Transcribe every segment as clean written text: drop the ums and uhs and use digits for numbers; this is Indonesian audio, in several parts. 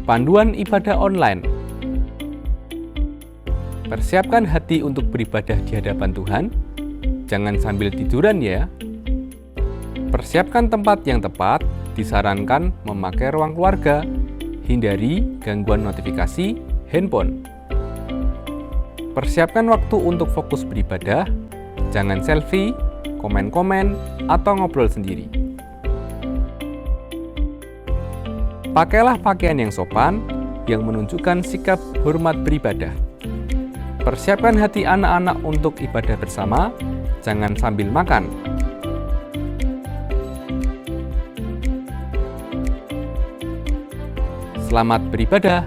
Panduan ibadah online. Persiapkan hati untuk beribadah di hadapan Tuhan. Jangan sambil tiduran ya. Persiapkan tempat yang tepat. Disarankan memakai ruang keluarga. Hindari gangguan notifikasi handphone. Persiapkan waktu untuk fokus beribadah. Jangan selfie, komen-komen, atau ngobrol sendiri. Pakailah pakaian yang sopan, yang menunjukkan sikap hormat beribadah. Persiapkan hati anak-anak untuk ibadah bersama, jangan sambil makan. Selamat beribadah.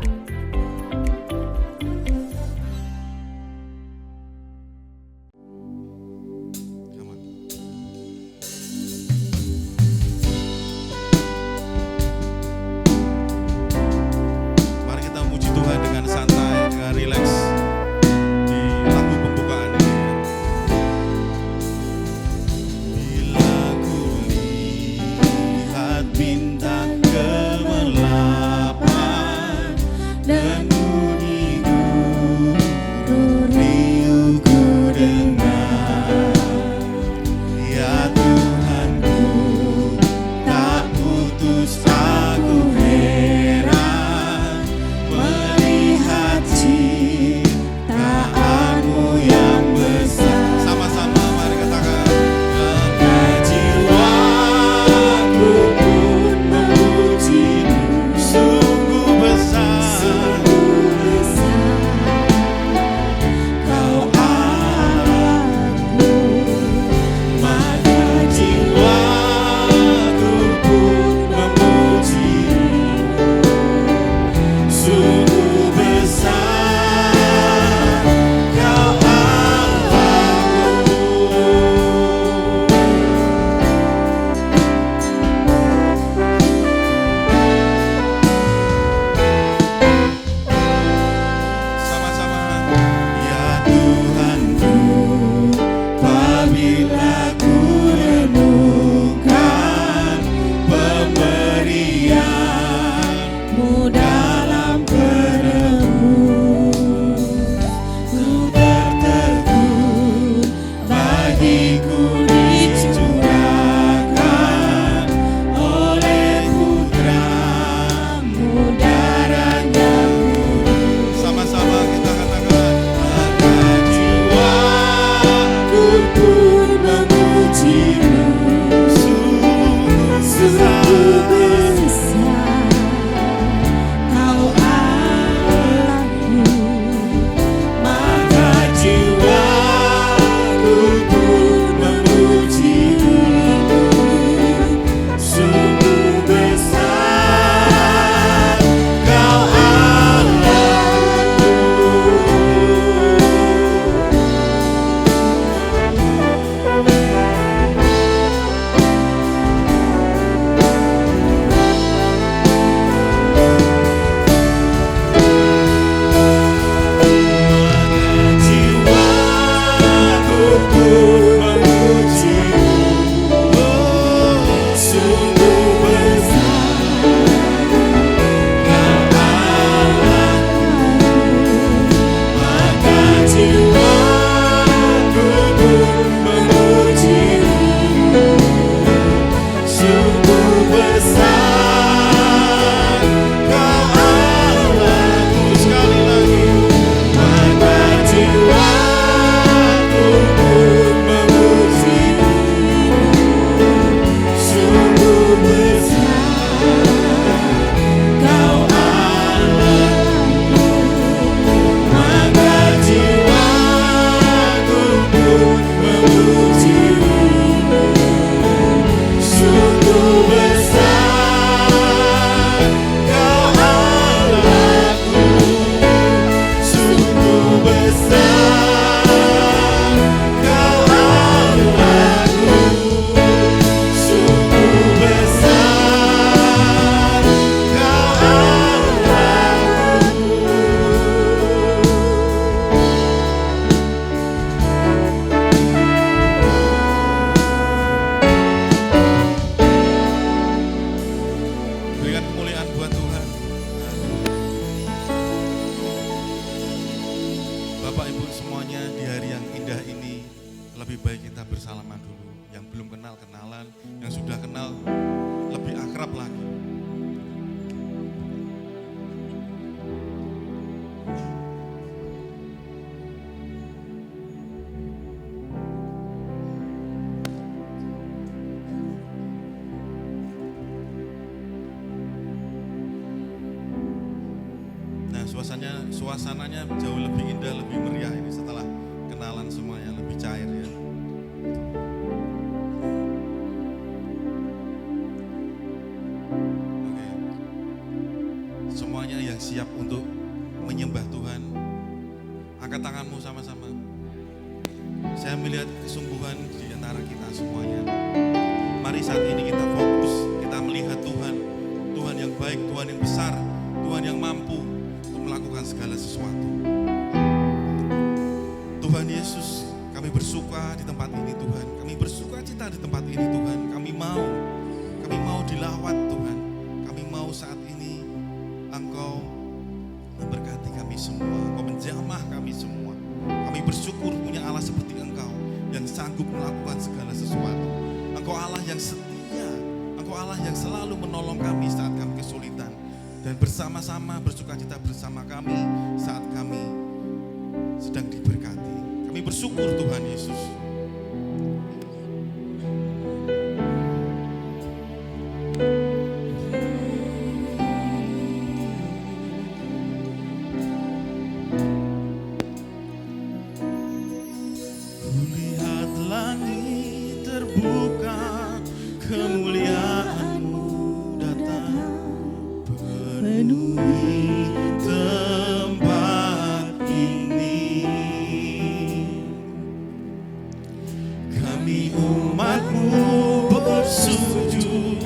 Mari kita muji Tuhan dengan santai, dengan rileks di lagu pembukaan ini. Bila ku lihat bintang gemerlapan dan bunyi guru riuhku dengar, ya Tuhanku, tak putus aku heran melihat ciptaanmu yang besar. Sama-sama mari katakan, maka jiwaku pun memujimu, sungguh besar Kau Allahku. Maka jiwaku pun memujimu, sungguh besar Kau Allahku. Sama-sama, ya Tuhanku, apabila ku renungkan pemberian-Mu dalam perebus, ku tertegun bagiku dicurahkan oleh Putra-Mu darahnya kudus. Sama-sama kita katakan, maka jiwaku pun memujimu, sungguh besar Kau Allahku. Maka jiwaku pun memujimu, baik kita bersalaman dulu. Yang belum kenal kenalan, yang sudah kenal lebih akrab lagi. Nah, suasananya jauh lebih indah, lebih meriah ini setelah kenalan semuanya, lebih cair ya. Oke. Semuanya yang siap untuk menyembah Tuhan, angkat tanganmu sama-sama. Saya melihat kesungguhan di antara kita semuanya. Mari saat ini kita fokus, kita melihat Tuhan, Tuhan yang baik, Tuhan yang besar, Tuhan yang mampu untuk melakukan segala sesuatu. Tuhan Yesus, kami bersuka di tempat ini Tuhan. Kami bersuka cita di tempat ini Tuhan. Kami mau dilawat Tuhan. Kami mau saat ini Engkau memberkati kami semua. Engkau menjamah kami semua. Kami bersyukur punya Allah seperti Engkau yang sanggup melakukan segala sesuatu. Engkau Allah yang setia. Engkau Allah yang selalu menolong kami saat kami kesulitan. Dan bersama-sama bersuka cita bersama kami saat kami sedang diberkati. Kami bersyukur Tuhan Yesus. Kulihat langit terbuka, kemuliaan-Mu datang, penuhi tempat ini. Kami umat-Mu bersujud,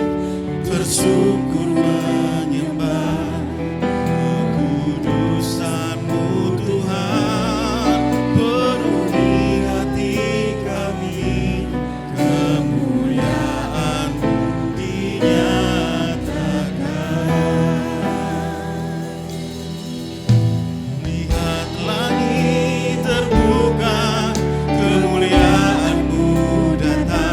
bersyukur menyembah kekudusan-Mu Tuhan, penuhi hati kami, kemuliaan-Mu dinyatakan. Lihat langit terbuka, kemuliaan-Mu datang.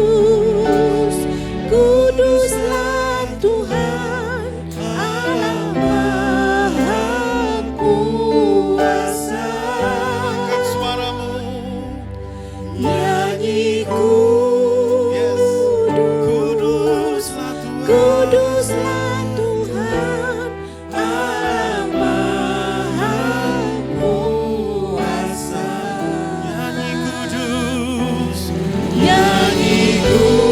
kudus, kuduslah Tuhan Allah Maha Kuasa. Angkat suaramu. Nyanyi Yes. kudus, Kuduslah Tuhan. kuduslah Tuhan Allah Maha Kuasa. Nyanyi kudus. Nyanyi kudus,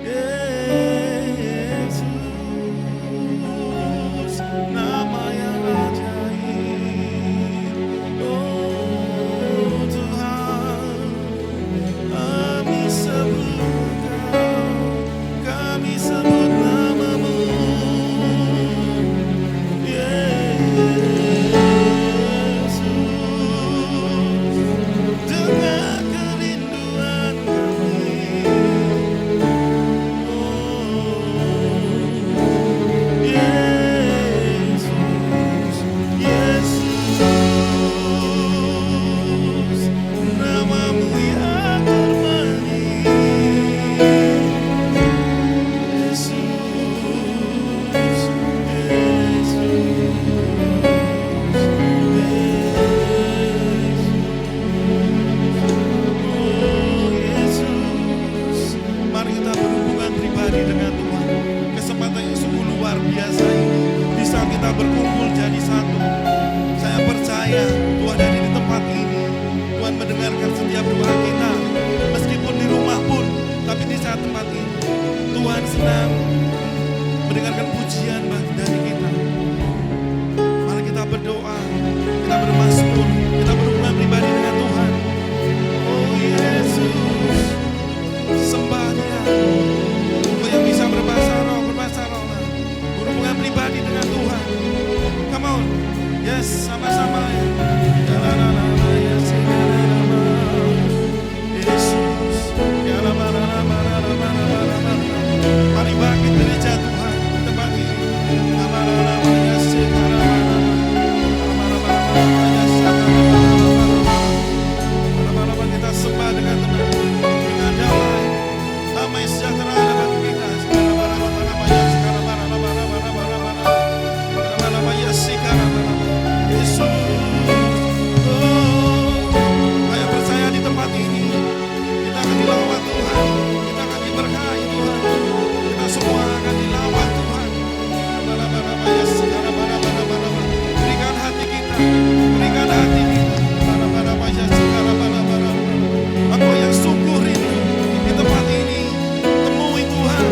Yesus, nama yang ajaib. Oh Tuhan, kami sebut Kau, kami sebut nama-Mu. Yesus, dengar kerinduan kami. Yesus, Yesus, nama-Mu yang termanis. Yesus, Yesus. Mari kita berhubungan pribadi dengan Tuhan. Kesempatan yang sungguh luar biasa ini bisa kita berkumpul jadi satu. Saya percaya Tuhan ada di tempat ini. Tuhan mendengarkan setiap doa kita, meskipun di rumah pun, tapi di saat tempat ini Tuhan senang mendengarkan pujian dari kita. Mari kita berdoa, kita bermazmur, kita berhubungan pribadi dengan Tuhan. Oh Yesus, sembah Dia. Engkau yang bisa berbahasa roh lah. Berhubungan pribadi dengan Tuhan. Come on, yes, sama-sama ya. Yesus, mari bangkit gereja Tuhan di tempat ini. Kita sembah dengan tenang, dengan damai, damai sejahtera ada bagi kita. Yesus, ayo percaya di tempat ini kita akan dilawat Tuhan, kita akan diberkahi Tuhan, kita semua akan dilawat Tuhan. Berikan hati kita, berikan hati kita. Engkau yang sungguh rindu di tempat ini, temui Tuhan,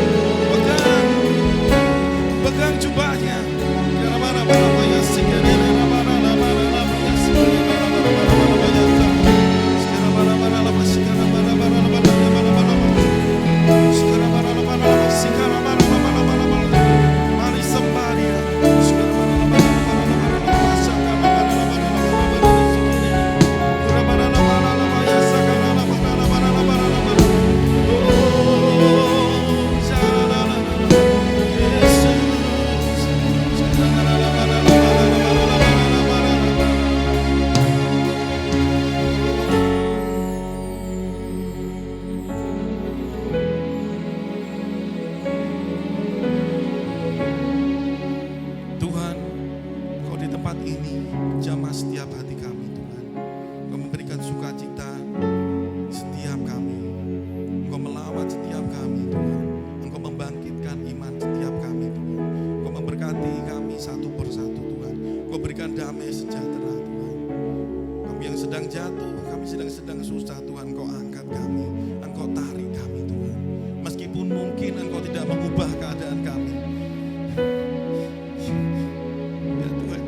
pegang jubahnya. Mari sembah Dia. Tuhan, Kau di tempat ini jamah setiap hati kami Tuhan. Kau memberikan sukacita setiap kami. Engkau melawat setiap kami Tuhan. Engkau membangkitkan iman setiap kami Tuhan. Engkau memberkati kami satu persatu Tuhan. Engkau berikan damai sejahtera Tuhan. Kami yang sedang jatuh, kami sedang susah Tuhan, Engkau angkat kami, Engkau tarik kami Tuhan. Meskipun mungkin Engkau tidak mengubah keadaan kami, ya Tuhan,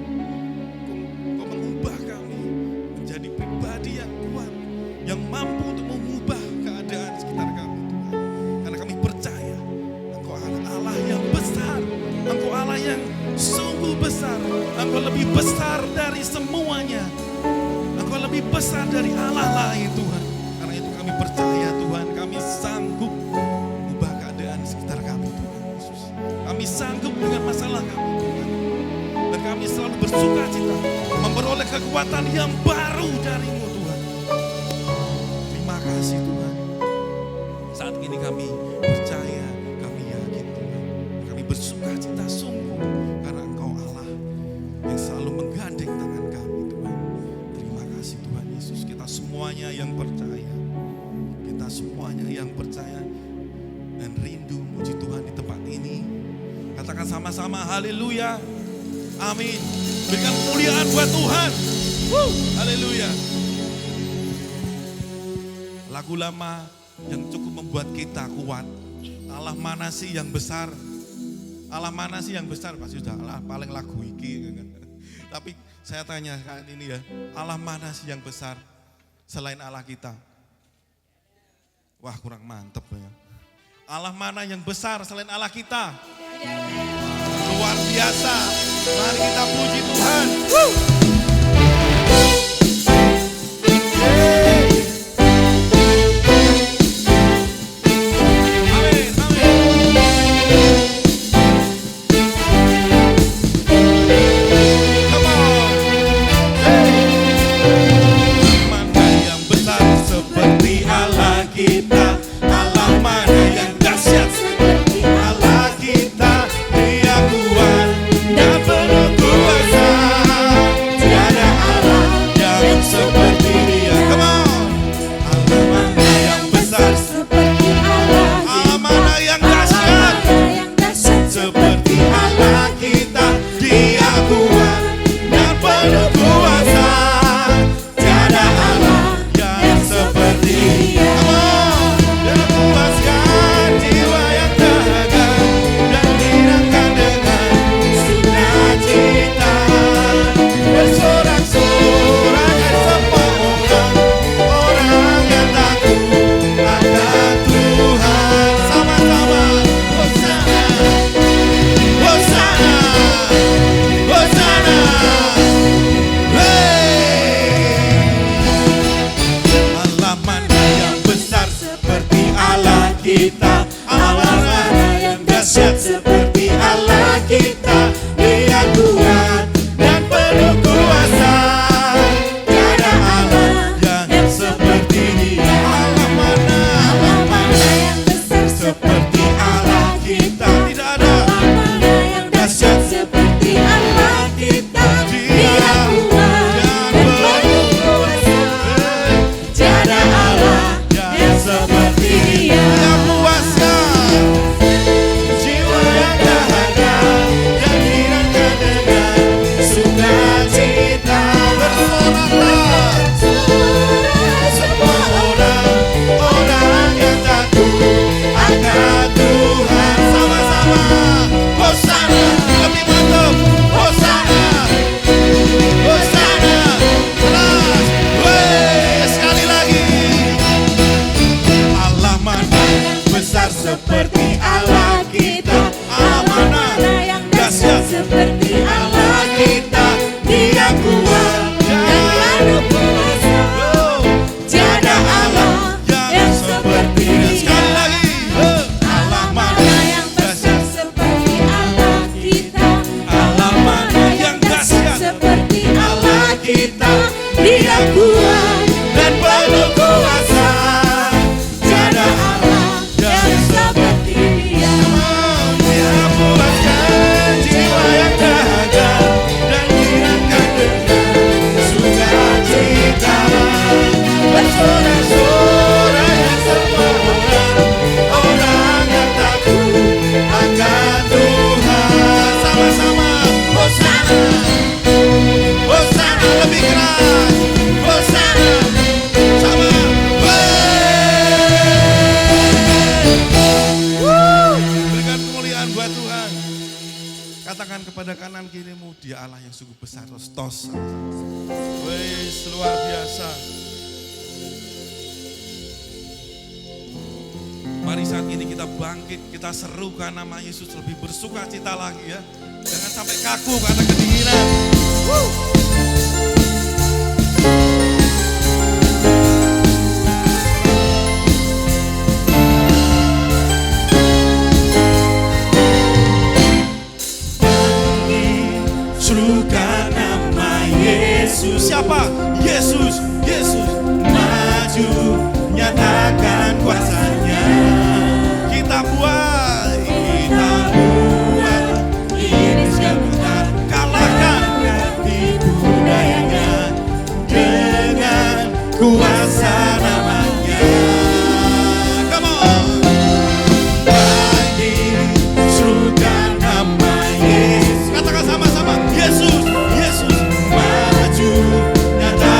Engkau mengubah kami menjadi pribadi yang kuat, yang mampu untuk mengubah keadaan sekitar kami Tuhan. Karena kami percaya Engkau Allah yang besar, Engkau Allah yang sungguh besar, Engkau lebih besar dari semuanya, Engkau lebih besar dari Allah lain Tuhan. Karena itu kami percaya Tuhan, kami sanggup mengubah keadaan sekitar kami Tuhan Yesus. Kami sanggup dengan masalah kami Tuhan. Dan kami selalu bersuka cita memperoleh kekuatan yang baru dari-Mu Tuhan. Terima kasih Tuhan. Saat ini kami percaya, kami yakin Tuhan. Kami bersuka cita sungguh karena Engkau Allah yang selalu menggandeng tangan kami Tuhan. Terima kasih Tuhan Yesus. Kita semuanya yang percaya, kita semuanya yang percaya dan rindu muji Tuhan di tempat ini. Katakan sama-sama haleluya. Amin. Berikan kemuliaan buat Tuhan. Haleluya. Lagu lama yang cukup membuat kita kuat. Allah mana sih yang besar? Allah mana sih yang besar? Pasti sudah Allah paling lagu iki. Tapi saya tanya kali ini ya, Allah mana sih yang besar selain Allah kita? Wah, kurang mantep ya. Allah mana yang besar selain Allah kita? Luar biasa. Mari kita puji Tuhan. Katakan kepada kanan kirimu, Dia Allah yang sungguh besar. Tos. Wes, luar biasa. Mari saat ini kita bangkit, kita serukan nama Yesus, lebih bersuka cita lagi ya. Jangan sampai kaku karena kedinginan. Serukan nama Yesus. Siapa? Yesus. Maju, nyatakan kuasanya. Kita buat ini sebentar. kalahkan Tipu dayanya dengan kuasa namanya. Come on. Lagi serukan nama Yesus. Katakan sama-sama, Yesus. Maju, nyatakan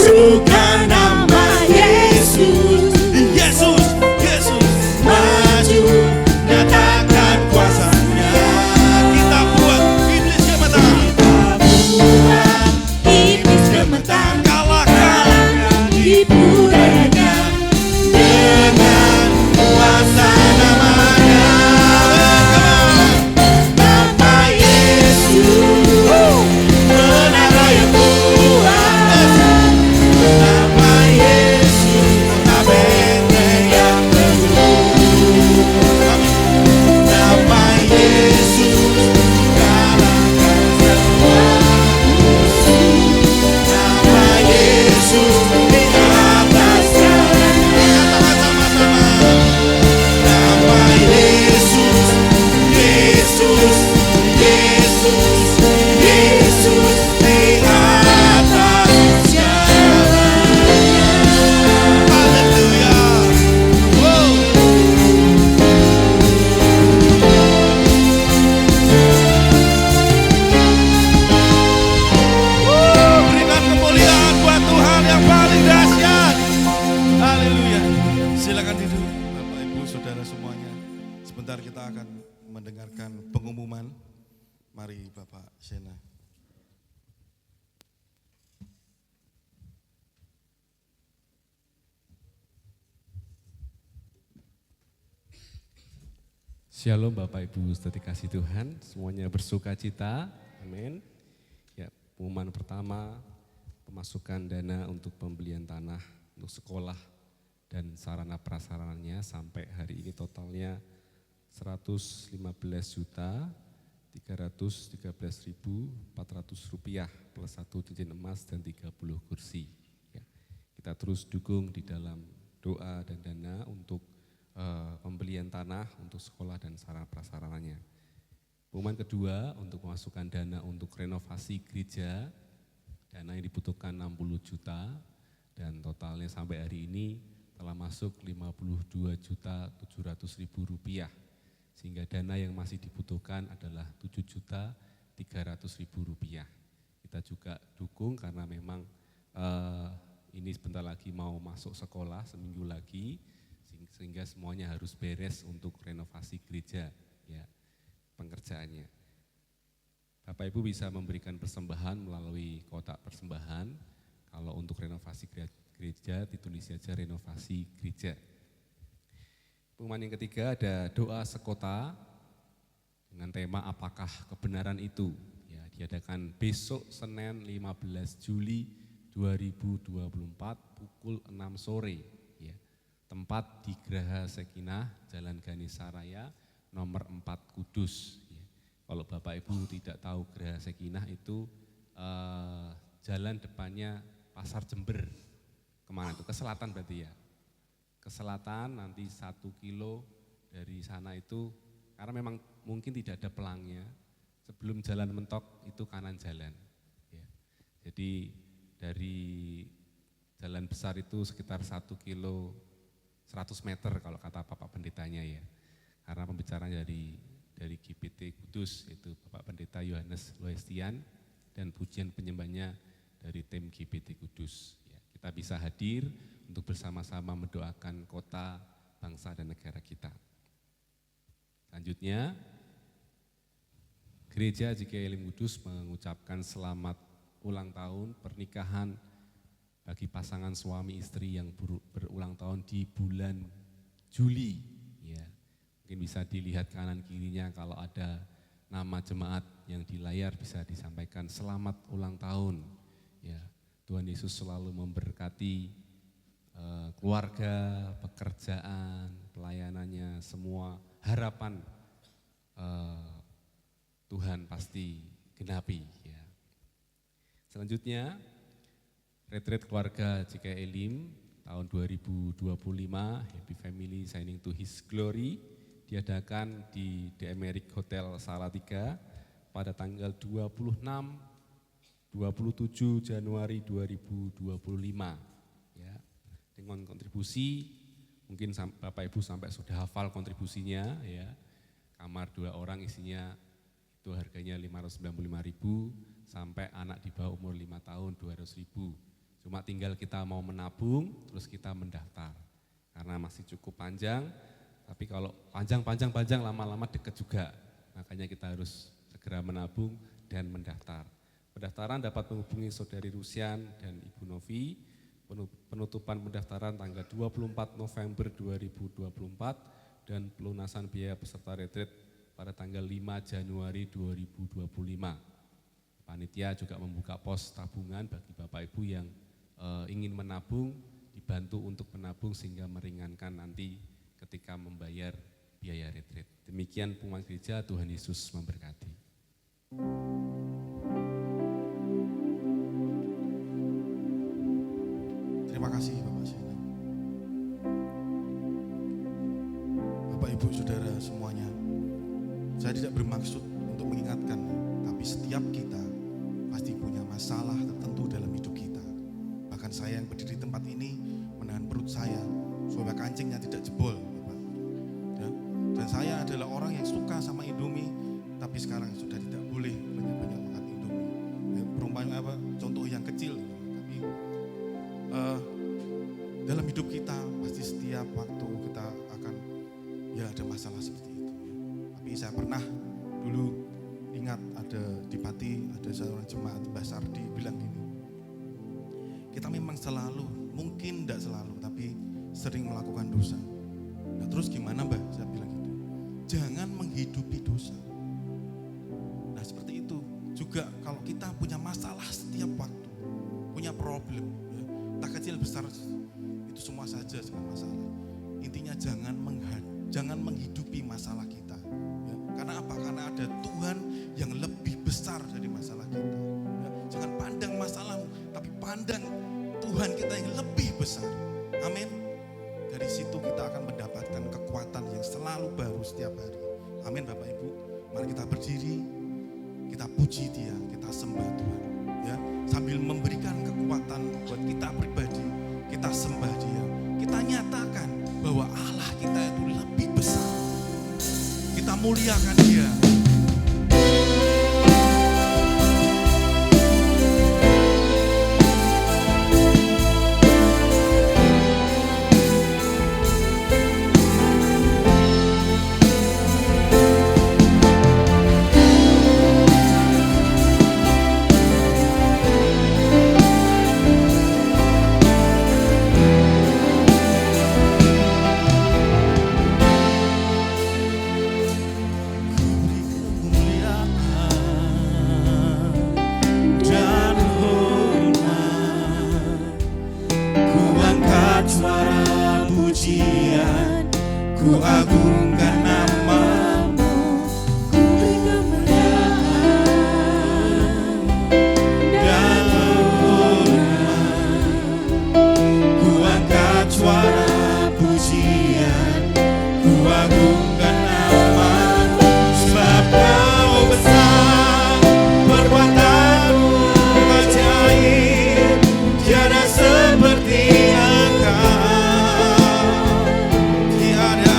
serukan nama Yesus. Yesus, Yesus. Maju, nyatakan kuasa-Nya. Kita buat iblis gemetar. Buat iblis gemetar, Kalahkan tipu dayanya dengan kuasa namanya. Nama Yesus, menara yang kuat. Nama Yesus, kota benteng yang teguh. Nama Yesus, kalahkan semua musuh. Nama Yesus di atas segalanya. sama-sama. Nama Yesus, Yesus, Yesus, Yesus di atas segalanya. Haleluya. Wow. Berikan kemuliaan buat Tuhan yang paling dahsyat. Haleluya. Silakan tidur Bapak Ibu Saudara semuanya. Sebentar kita akan mendengarkan pengumuman. Mari Bapak Sena. Shalom Bapak Ibu saudara kasih Tuhan, semuanya bersuka cita, amin. Ya, pengumuman pertama, pemasukan dana untuk pembelian tanah untuk sekolah dan sarana prasarananya sampai hari ini totalnya 115.313.400 rupiah plus 1 cincin emas dan 30 kursi. Ya, kita terus dukung di dalam doa dan dana untuk pembelian tanah untuk sekolah dan sarana prasarananya. Pengumuman kedua untuk memasukkan dana untuk renovasi gereja, dana yang dibutuhkan 60 juta dan totalnya sampai hari ini telah masuk 52.700.000 rupiah, sehingga dana yang masih dibutuhkan adalah 7.300.000 rupiah. Kita juga dukung karena memang ini sebentar lagi mau masuk sekolah, seminggu lagi, sehingga semuanya harus beres untuk renovasi gereja, ya, pengerjaannya. Bapak Ibu bisa memberikan persembahan melalui kotak persembahan. Kalau untuk renovasi gereja ditulis saja renovasi gereja. Pengumuman yang ketiga ada doa sekota dengan tema apakah kebenaran itu, ya, diadakan besok Senin 15 Juli 2024 pukul 6 sore. Tempat di Geraha Sekinah, Jalan Ganesha Raya, nomor 4 Kudus. Kalau Bapak Ibu tidak tahu Geraha Sekinah itu jalan depannya Pasar Jember. Kemana itu? Ke selatan berarti ya? Ke selatan nanti 1 kilo dari sana itu, karena memang mungkin tidak ada pelangnya, sebelum jalan mentok itu kanan jalan. Ya. Jadi dari jalan besar itu sekitar 1 kilo 100 meter kalau kata Bapak Pendetanya ya. Karena pembicaranya dari GBT Kudus, yaitu Bapak Pendeta Yohanes Loestian, dan pujian penyembahnya dari tim GBT Kudus. Ya, kita bisa hadir untuk bersama-sama mendoakan kota, bangsa, dan negara kita. Selanjutnya, Gereja GKI Elim Kudus mengucapkan selamat ulang tahun pernikahan bagi pasangan suami istri yang berulang tahun di bulan Juli. Ya, mungkin bisa dilihat kanan kirinya kalau ada nama jemaat yang di layar bisa disampaikan selamat ulang tahun. Ya, Tuhan Yesus selalu memberkati keluarga, pekerjaan, pelayanannya, semua harapan Tuhan pasti genapi. Ya. Selanjutnya, retreat keluarga GKI Elim tahun 2025, Happy Family Shining to His Glory, diadakan di The Americ Hotel Salatiga pada tanggal 26-27 Januari 2025. Ya, dengan kontribusi, mungkin Bapak Ibu sampai sudah hafal kontribusinya, ya. Kamar 2 orang isinya itu harganya 595.000, sampai anak di bawah umur 5 tahun 200.000. Cuma tinggal kita mau menabung, terus kita mendaftar. Karena masih cukup panjang, tapi kalau panjang lama-lama deket juga. Makanya kita harus segera menabung dan mendaftar. Pendaftaran dapat menghubungi Saudari Rusian dan Ibu Novi. Penutupan pendaftaran tanggal 24 November 2024 dan pelunasan biaya peserta retreat pada tanggal 5 Januari 2025. Panitia juga membuka pos tabungan bagi Bapak Ibu yang ingin menabung, dibantu untuk menabung sehingga meringankan nanti ketika membayar biaya retreat. Demikian pengumuman gereja, Tuhan Yesus memberkati. Terima kasih Bapak Sena. Bapak Ibu Saudara semuanya, saya tidak bermaksud untuk mengingatkan, tapi setiap kita pasti punya masalah tertentu dalam hidup kita. Bahkan saya yang berdiri di tempat ini menahan perut saya supaya kancingnya tidak jebol, Bapak. Ya. Dan saya adalah orang yang suka sama Indomie, tapi sekarang sudah tidak boleh banyak-banyak makan Indomie. Ya, perumpamaan apa? Contoh yang kecil, tapi dalam hidup kita pasti setiap waktu kita akan ada masalah seperti itu. Tapi saya pernah dulu ingat ada di Pati, ada seorang jemaat Mbah Sardi bilang gini, kita memang selalu, mungkin tidak selalu, tapi sering melakukan dosa. Nah terus gimana Mbah? Saya bilang gitu, jangan menghidupi dosa. Nah seperti itu juga kalau kita punya masalah setiap waktu, punya problem, ya, entah kecil besar, itu semua saja dengan masalah. Intinya jangan menghidupi masalah kita. Ya. Karena apa? Karena ada Tuhan yang lebih besar dari masalah kita. Ya. Jangan pandang masalahmu, tapi pandang Tuhan kita yang lebih besar. Amin. Dari situ kita akan mendapatkan kekuatan yang selalu baru setiap hari. Amin Bapak Ibu. Mari kita berdiri, kita puji Dia, kita sembah Tuhan. Ya, sambil memberikan kekuatan buat kita pribadi, kita sembah Dia. Kita nyatakan bahwa Allah kita itu lebih besar. Kita muliakan Dia. Ku agungkan namamu, ku beri kemuliaan dan hormat. Ku angkat suara pujian, ku agungkan namamu, sebab Kau besar, perbuatanmu ajaib, tiada seperti Engkau. Tiada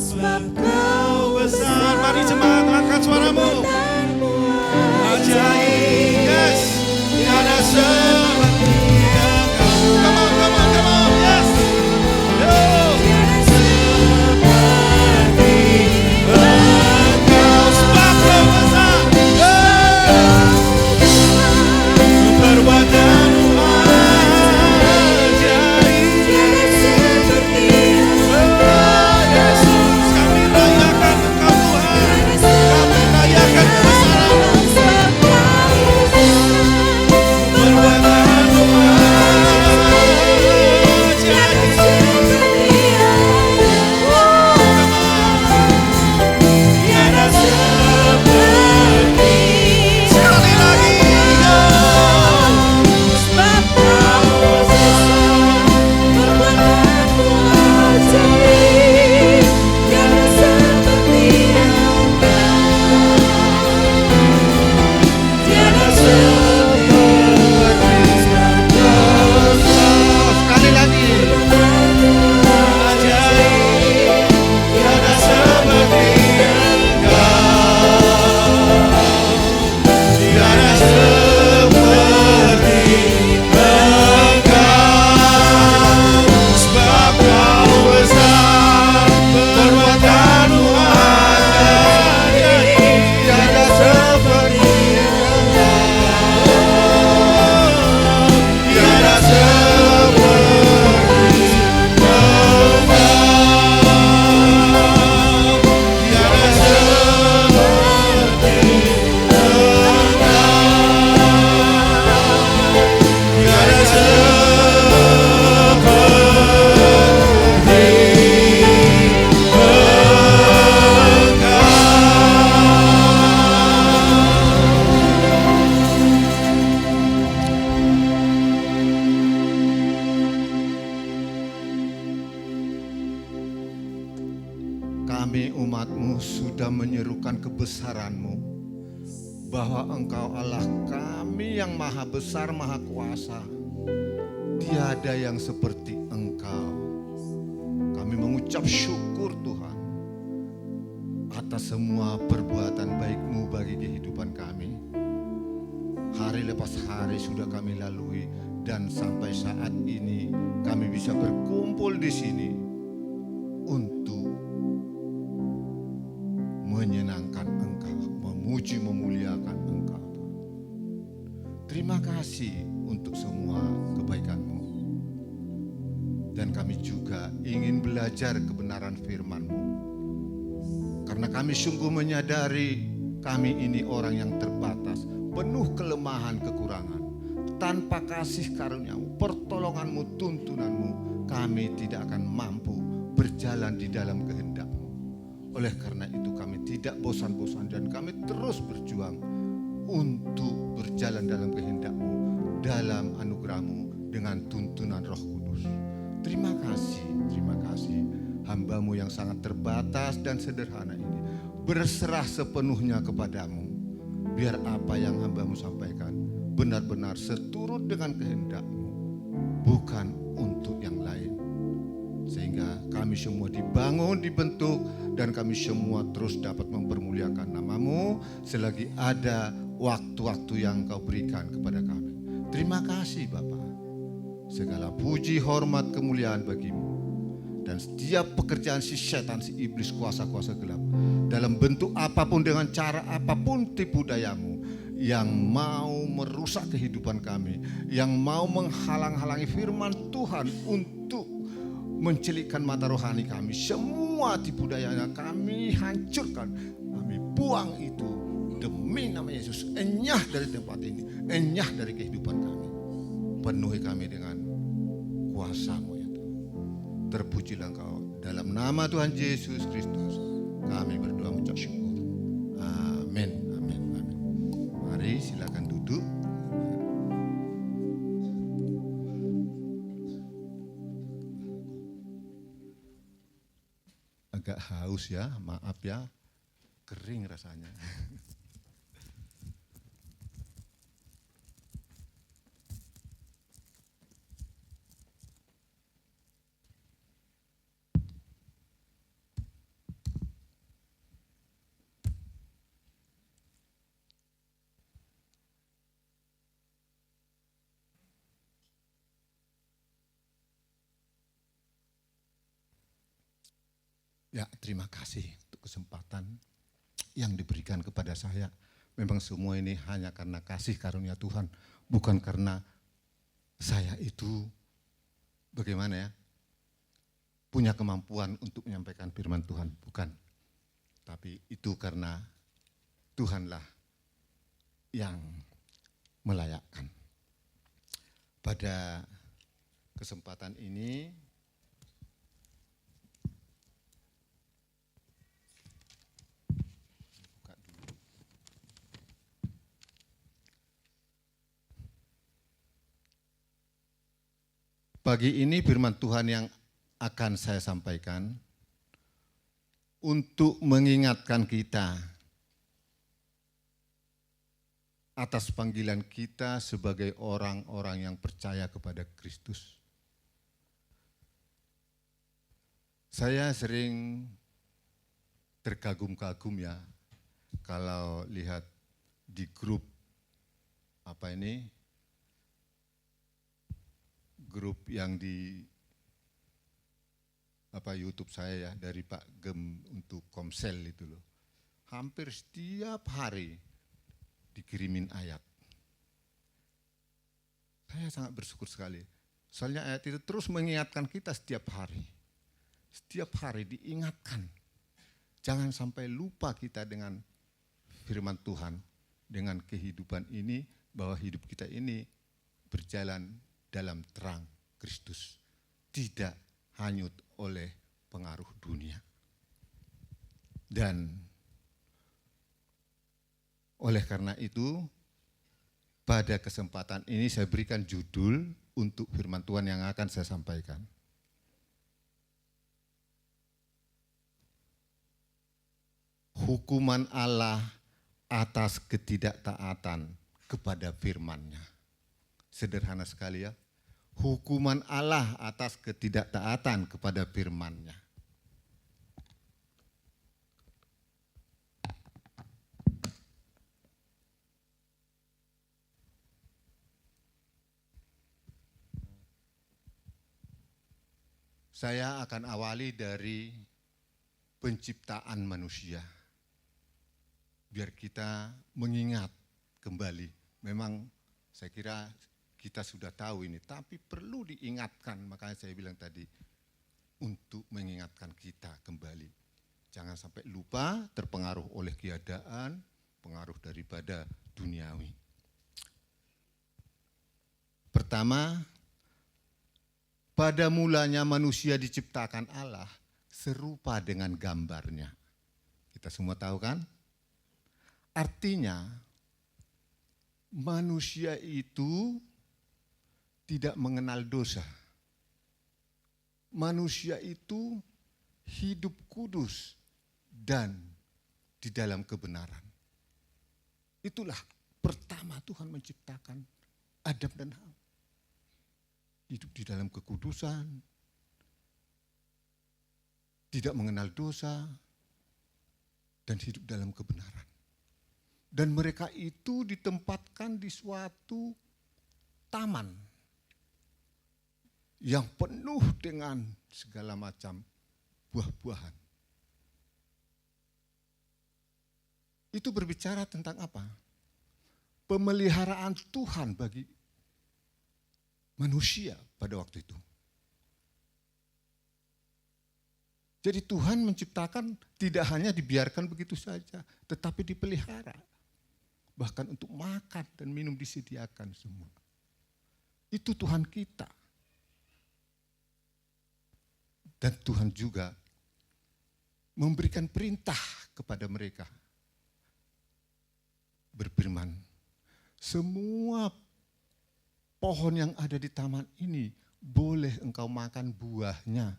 sebab Kau besar. Mari jemaat angkat suaramu. Ajaib, yes. Tiada seperti Engkau. Come on, come on, come on, yes. Yo. Engkau sebab Kau besar. Perbuatanmu ajaib. Oh, Yesus, kami rayakan Engkau Tuhan. Kami rayakan kebesaran-Mu. Perbuatanmu ajaib. Tiada seperti. Sekali lagi, yo. sebab Kau besar, perbuatanmu ajaib, tiada seperti Engkau, tiada seperti Engkau. Sekali lagi. Ajaib, tiada seperti Engkau. Tiada seperti Engkau. Sebab Kau besar, perbuatanmu ajaib. Tiada seperti Engkau. Tiada seperti Tiada seperti Tiada Kami umat-Mu sudah menyerukan kebesaran-Mu, bahwa Engkau Allah kami yang maha besar, maha kuasa. Tiada yang seperti Engkau. Kami mengucap syukur Tuhan atas semua perbuatan baik-Mu bagi kehidupan kami. Hari lepas hari sudah kami lalui, dan sampai saat ini kami bisa berkumpul di sini untuk menyenangkan Engkau, memuji, memuliakan Engkau. Terima kasih untuk semua kebaikan-Mu. Dan kami juga ingin belajar kebenaran firman-Mu. Karena kami sungguh menyadari kami ini orang yang terbatas, penuh kelemahan, kekurangan. Tanpa kasih karunia-Mu, pertolongan-Mu, tuntunan-Mu, kami tidak akan mampu berjalan di dalam kehendak-Mu. Oleh karena itu kami tidak bosan-bosan dan kami terus berjuang untuk berjalan dalam kehendak-Mu, dalam anugerah-Mu dengan tuntunan Roh Kudus. Terima kasih hamba-Mu yang sangat terbatas dan sederhana ini berserah sepenuhnya kepadamu. Biar apa yang hamba-Mu sampaikan benar-benar seturut dengan kehendak-Mu, bukan untuk yang lain. Sehingga kami semua dibangun, dibentuk, dan kami semua terus dapat mempermuliakan nama-Mu selagi ada waktu-waktu yang Kau berikan kepada kami. Terima kasih Bapa. Segala puji, hormat, kemuliaan bagi-Mu. Dan setiap pekerjaan si setan, si iblis, kuasa-kuasa gelap, dalam bentuk apapun, dengan cara apapun, tipu daya-Mu, yang mau merusak kehidupan kami, yang mau menghalang-halangi firman Tuhan untuk mencelikkan mata rohani kami, semua tipu dayanya kami hancurkan, kami buang itu demi nama Yesus. Enyah dari tempat ini, enyah dari kehidupan kami. Penuhi kami dengan kuasa-Mu ya Tuhan. Terpujilah Engkau. Dalam nama Tuhan Yesus Kristus kami berdoa mengucap syukur. Amin, amin, amin. Mari silakan duduk. Agak haus ya, maaf ya, kering rasanya. Ya, terima kasih untuk kesempatan yang diberikan kepada saya. Memang semua ini hanya karena kasih karunia Tuhan, bukan karena saya itu bagaimana ya, punya kemampuan untuk menyampaikan firman Tuhan, bukan. Tapi itu karena Tuhanlah yang melayakkan. Pada kesempatan ini buka dulu. Pagi ini firman Tuhan yang akan saya sampaikan untuk mengingatkan kita atas panggilan kita sebagai orang-orang yang percaya kepada Kristus. Saya sering terkagum-kagum ya kalau lihat di grup grup yang di YouTube saya ya, dari Pak Gem untuk Komsel itu loh. Hampir setiap hari dikirimin ayat. Saya sangat bersyukur sekali. Soalnya ayat itu terus mengingatkan kita setiap hari. Setiap hari diingatkan. Jangan sampai lupa kita dengan firman Tuhan, dengan kehidupan ini, bahwa hidup kita ini berjalan dalam terang Kristus. Tidak hanyut oleh pengaruh dunia. Dan oleh karena itu, pada kesempatan ini saya berikan judul untuk firman Tuhan yang akan saya sampaikan. Hukuman Allah atas ketidaktaatan kepada firman-Nya. Sederhana sekali ya. Hukuman Allah atas ketidaktaatan kepada firman-Nya. Saya akan awali dari penciptaan manusia. Biar kita mengingat kembali. Memang saya kira kita sudah tahu ini, tapi perlu diingatkan. Makanya saya bilang tadi, untuk mengingatkan kita kembali. Jangan sampai lupa, terpengaruh oleh keadaan, pengaruh daripada duniawi. Pertama, pada mulanya manusia diciptakan Allah serupa dengan gambarnya. Kita semua tahu kan? Artinya, manusia itu tidak mengenal dosa. Manusia itu hidup kudus dan di dalam kebenaran. Itulah pertama Tuhan menciptakan Adam dan Hawa. Hidup di dalam kekudusan, tidak mengenal dosa, dan hidup dalam kebenaran. Dan mereka itu ditempatkan di suatu taman yang penuh dengan segala macam buah-buahan. Itu berbicara tentang apa? Pemeliharaan Tuhan bagi manusia pada waktu itu. Jadi Tuhan menciptakan tidak hanya dibiarkan begitu saja, tetapi dipelihara. Bahkan untuk makan dan minum disediakan semua. Itu Tuhan kita. Dan Tuhan juga memberikan perintah kepada mereka. Berfirman, semua pohon yang ada di taman ini boleh engkau makan buahnya.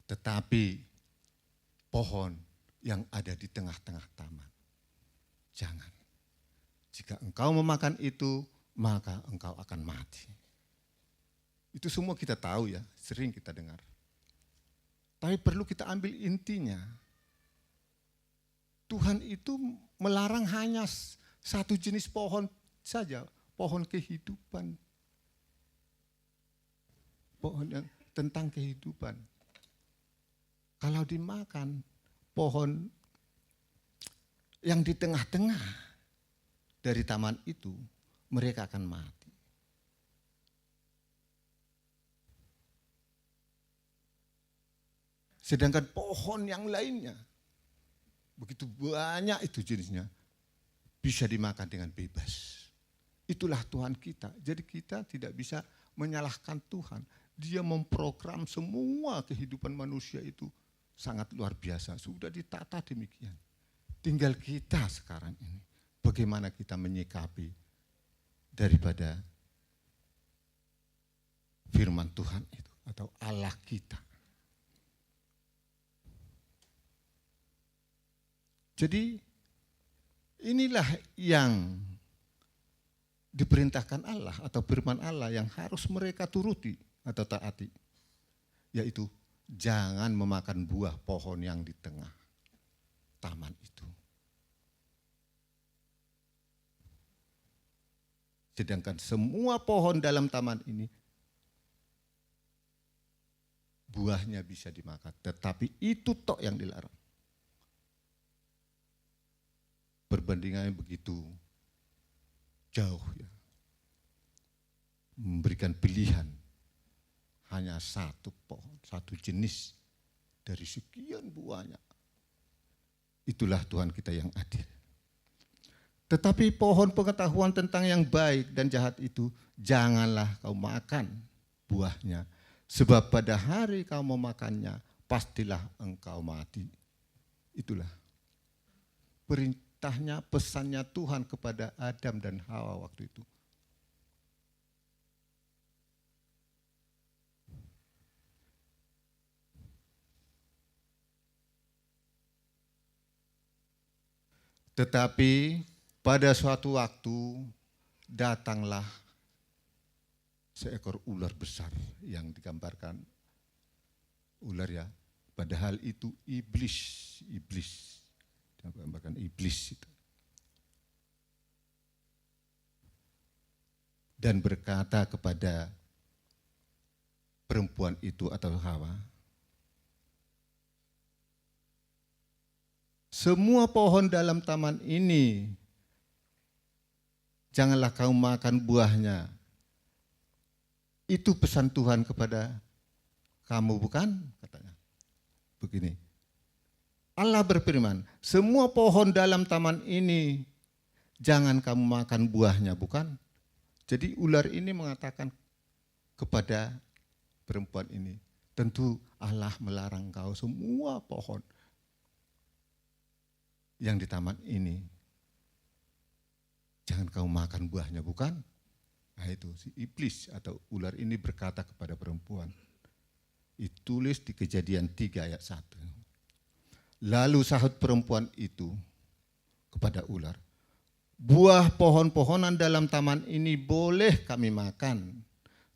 Tetapi pohon yang ada di tengah-tengah taman, jangan. Jika engkau memakan itu, maka engkau akan mati. Itu semua kita tahu ya, sering kita dengar. Tapi perlu kita ambil intinya. Tuhan itu melarang hanya satu jenis pohon saja, pohon kehidupan. Pohon yang tentang kehidupan. kalau dimakan pohon yang di tengah-tengah dari taman itu, mereka akan mati. Sedangkan pohon yang lainnya, begitu banyak itu jenisnya, bisa dimakan dengan bebas. Itulah Tuhan kita. Jadi kita tidak bisa menyalahkan Tuhan. Dia memprogram semua kehidupan manusia itu sangat luar biasa. Sudah ditata demikian. Tinggal kita sekarang ini, bagaimana kita menyikapi daripada firman Tuhan itu atau Allah kita. Jadi inilah yang diperintahkan Allah atau firman Allah yang harus mereka turuti atau taati. Yaitu jangan memakan buah pohon yang di tengah taman itu. Sedangkan semua pohon dalam taman ini buahnya bisa dimakan. Tetapi itu tok yang dilarang. Perbandingannya begitu jauh ya. Memberikan pilihan hanya satu pohon, satu jenis dari sekian buahnya. Itulah Tuhan kita yang adil. Tetapi pohon pengetahuan tentang yang baik dan jahat itu janganlah kau makan buahnya. Sebab pada hari kau memakannya pastilah engkau mati. Itulah perintahnya, pesannya Tuhan kepada Adam dan Hawa waktu itu. Tetapi pada suatu waktu datanglah seekor ular besar yang digambarkan ular ya. Padahal itu iblis. Digambarkan iblis itu. Dan berkata kepada perempuan itu atau Hawa, semua pohon dalam taman ini janganlah kau makan buahnya. Itu pesan Tuhan kepada kamu bukan? Katanya. Begini. Allah berfirman, semua pohon dalam taman ini jangan kamu makan buahnya, bukan? Jadi ular ini mengatakan kepada perempuan ini, tentu Allah melarang kau semua pohon yang di taman ini. Jangan kau makan buahnya, bukan? Nah itu si iblis atau ular ini berkata kepada perempuan. Ditulis di Kejadian 3 ayat 1. Lalu sahut perempuan itu kepada ular, buah pohon-pohonan dalam taman ini boleh kami makan,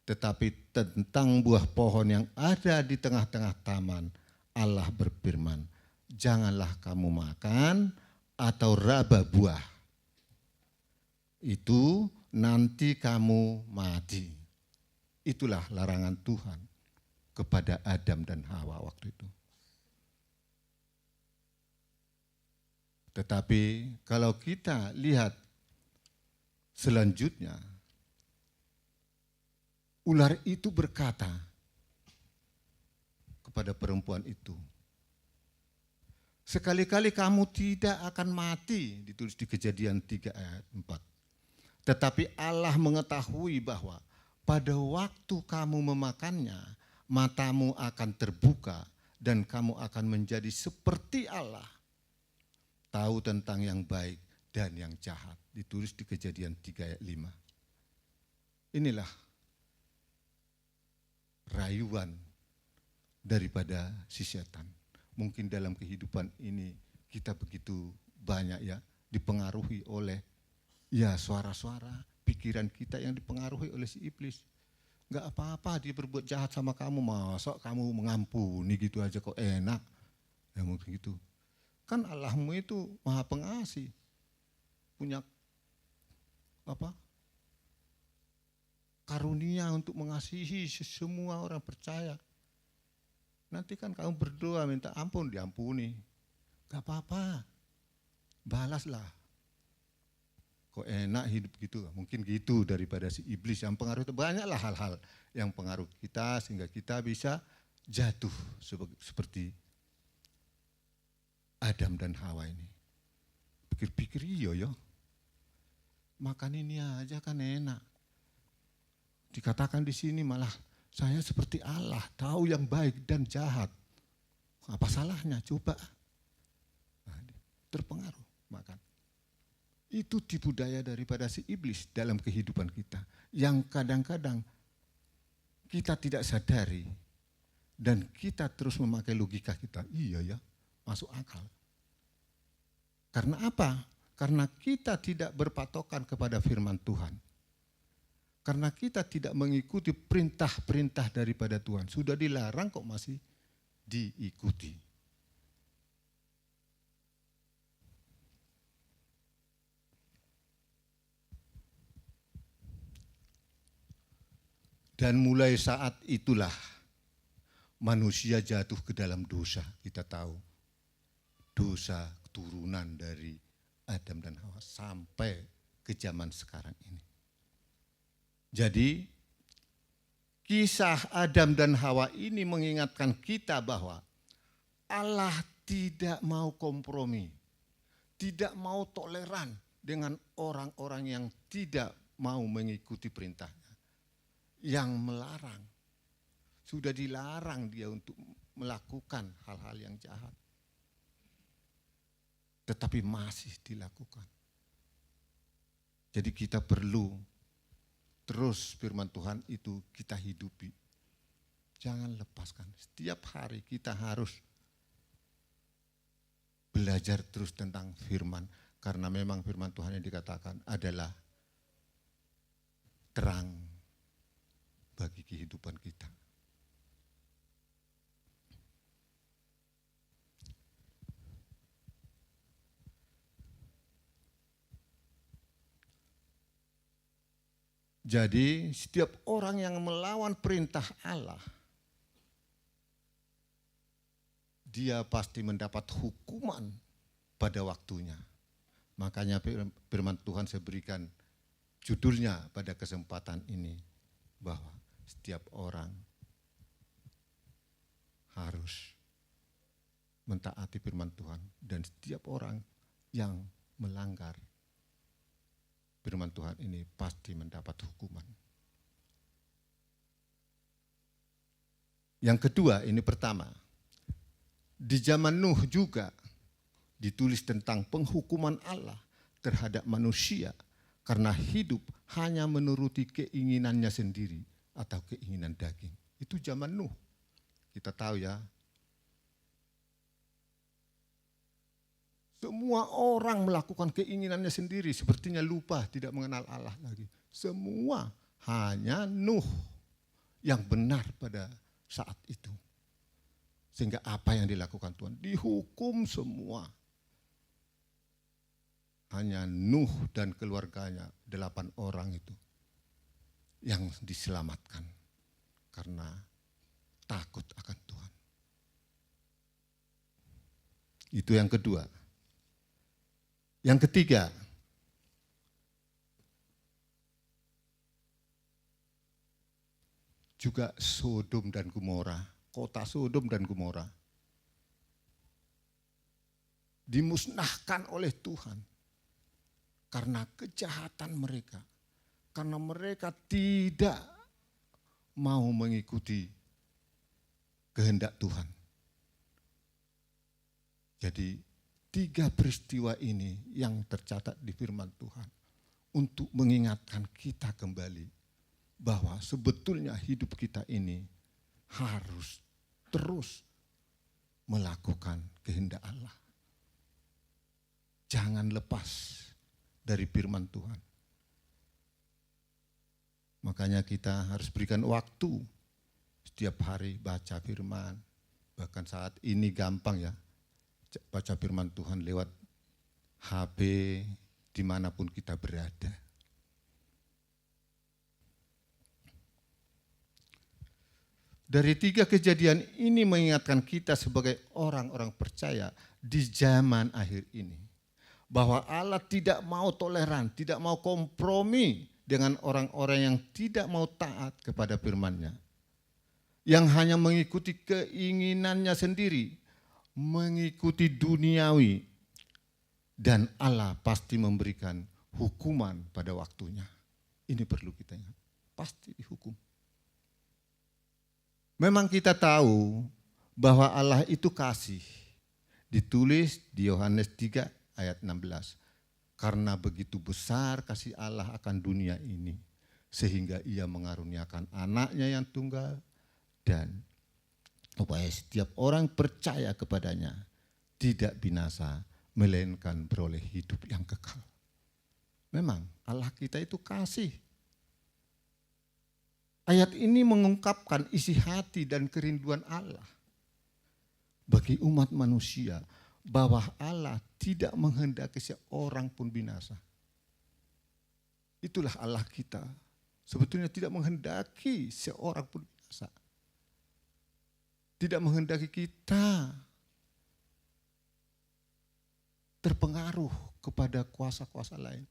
tetapi tentang buah pohon yang ada di tengah-tengah taman, Allah berfirman, janganlah kamu makan atau raba buah. Itu nanti kamu mati. Itulah larangan Tuhan kepada Adam dan Hawa waktu itu. Tetapi kalau kita lihat selanjutnya, ular itu berkata kepada perempuan itu, sekali-kali kamu tidak akan mati, ditulis di Kejadian 3 ayat 4. Tetapi Allah mengetahui bahwa pada waktu kamu memakannya, matamu akan terbuka dan kamu akan menjadi seperti Allah, tahu tentang yang baik dan yang jahat. Ditulis di Kejadian 3 ayat 5. Inilah rayuan daripada si setan. Mungkin dalam kehidupan ini kita begitu banyak ya dipengaruhi oleh ya suara-suara pikiran kita yang dipengaruhi oleh si iblis. Enggak apa-apa dia berbuat jahat sama kamu, masa kamu mengampuni gitu aja kok enak. Ya mungkin gitu. Kan Allahmu itu Maha Pengasih. Punya karunia untuk mengasihi semua orang percaya. Nanti kan kamu berdoa minta ampun, diampuni. Gak apa-apa, balaslah. Kok enak hidup gitu, mungkin gitu daripada si iblis yang pengaruh itu. Banyaklah hal-hal yang pengaruh kita sehingga kita bisa jatuh seperti Adam dan Hawa ini. Pikir-pikir iya ya, makan ini aja kan enak. Dikatakan di sini malah saya seperti Allah, tahu yang baik dan jahat. Apa salahnya? Coba. Nah, terpengaruh makan. Itu tipu daya daripada si iblis dalam kehidupan kita. Yang kadang-kadang kita tidak sadari dan kita terus memakai logika kita. Iya ya, masuk akal. Karena apa? Karena kita tidak berpatokan kepada firman Tuhan. Karena kita tidak mengikuti perintah-perintah daripada Tuhan. Sudah dilarang kok masih diikuti. Dan mulai saat itulah manusia jatuh ke dalam dosa. Kita tahu dosa keturunan dari Adam dan Hawa sampai ke zaman sekarang ini. Jadi kisah Adam dan Hawa ini mengingatkan kita bahwa Allah tidak mau kompromi, tidak mau toleran dengan orang-orang yang tidak mau mengikuti perintahnya. Yang melarang, sudah dilarang dia untuk melakukan hal-hal yang jahat. Tetapi masih dilakukan. Jadi kita perlu terus firman Tuhan itu kita hidupi. Jangan lepaskan. Setiap hari kita harus belajar terus tentang firman. Karena memang firman Tuhan yang dikatakan adalah terang bagi kehidupan kita. Jadi setiap orang yang melawan perintah Allah, dia pasti mendapat hukuman pada waktunya. Makanya firman Tuhan saya berikan judulnya pada kesempatan ini, bahwa setiap orang harus mentaati firman Tuhan dan setiap orang yang melanggar firman Tuhan ini pasti mendapat hukuman. Yang kedua, ini pertama, di zaman Nuh juga ditulis tentang penghukuman Allah terhadap manusia karena hidup hanya menuruti keinginannya sendiri atau keinginan daging. Itu zaman Nuh. Kita tahu ya. Semua orang melakukan keinginannya sendiri, sepertinya lupa tidak mengenal Allah lagi. Semua, hanya Nuh yang benar pada saat itu. Sehingga apa yang dilakukan Tuhan? Dihukum semua. Hanya Nuh dan keluarganya, 8 orang itu yang diselamatkan karena takut akan Tuhan. Itu yang kedua. Yang ketiga, juga Sodom dan Gomora, kota Sodom dan Gomora dimusnahkan oleh Tuhan karena kejahatan mereka, karena mereka tidak mau mengikuti kehendak Tuhan. Jadi 3 peristiwa ini yang tercatat di firman Tuhan untuk mengingatkan kita kembali bahwa sebetulnya hidup kita ini harus terus melakukan kehendak Allah. Jangan lepas dari firman Tuhan. Makanya kita harus berikan waktu setiap hari baca firman. Bahkan saat ini gampang ya, baca firman Tuhan lewat HP dimanapun kita berada. Dari 3 kejadian ini mengingatkan kita sebagai orang-orang percaya di zaman akhir ini. Bahwa Allah tidak mau toleran, tidak mau kompromi dengan orang-orang yang tidak mau taat kepada firman-Nya. Yang hanya mengikuti keinginannya sendiri, mengikuti duniawi. Dan Allah pasti memberikan hukuman pada waktunya. Ini perlu kita ingat, pasti dihukum. Memang kita tahu bahwa Allah itu kasih. Ditulis di Yohanes 3 ayat 16. Karena begitu besar kasih Allah akan dunia ini, sehingga Ia mengaruniakan anaknya yang tunggal, dan supaya setiap orang percaya kepadanya tidak binasa, melainkan beroleh hidup yang kekal. Memang Allah kita itu kasih. Ayat ini mengungkapkan isi hati dan kerinduan Allah bagi umat manusia, bahwa Allah tidak menghendaki seorang pun binasa. Itulah Allah kita. Sebetulnya tidak menghendaki seorang pun binasa. Tidak menghendaki kita terpengaruh kepada kuasa-kuasa lain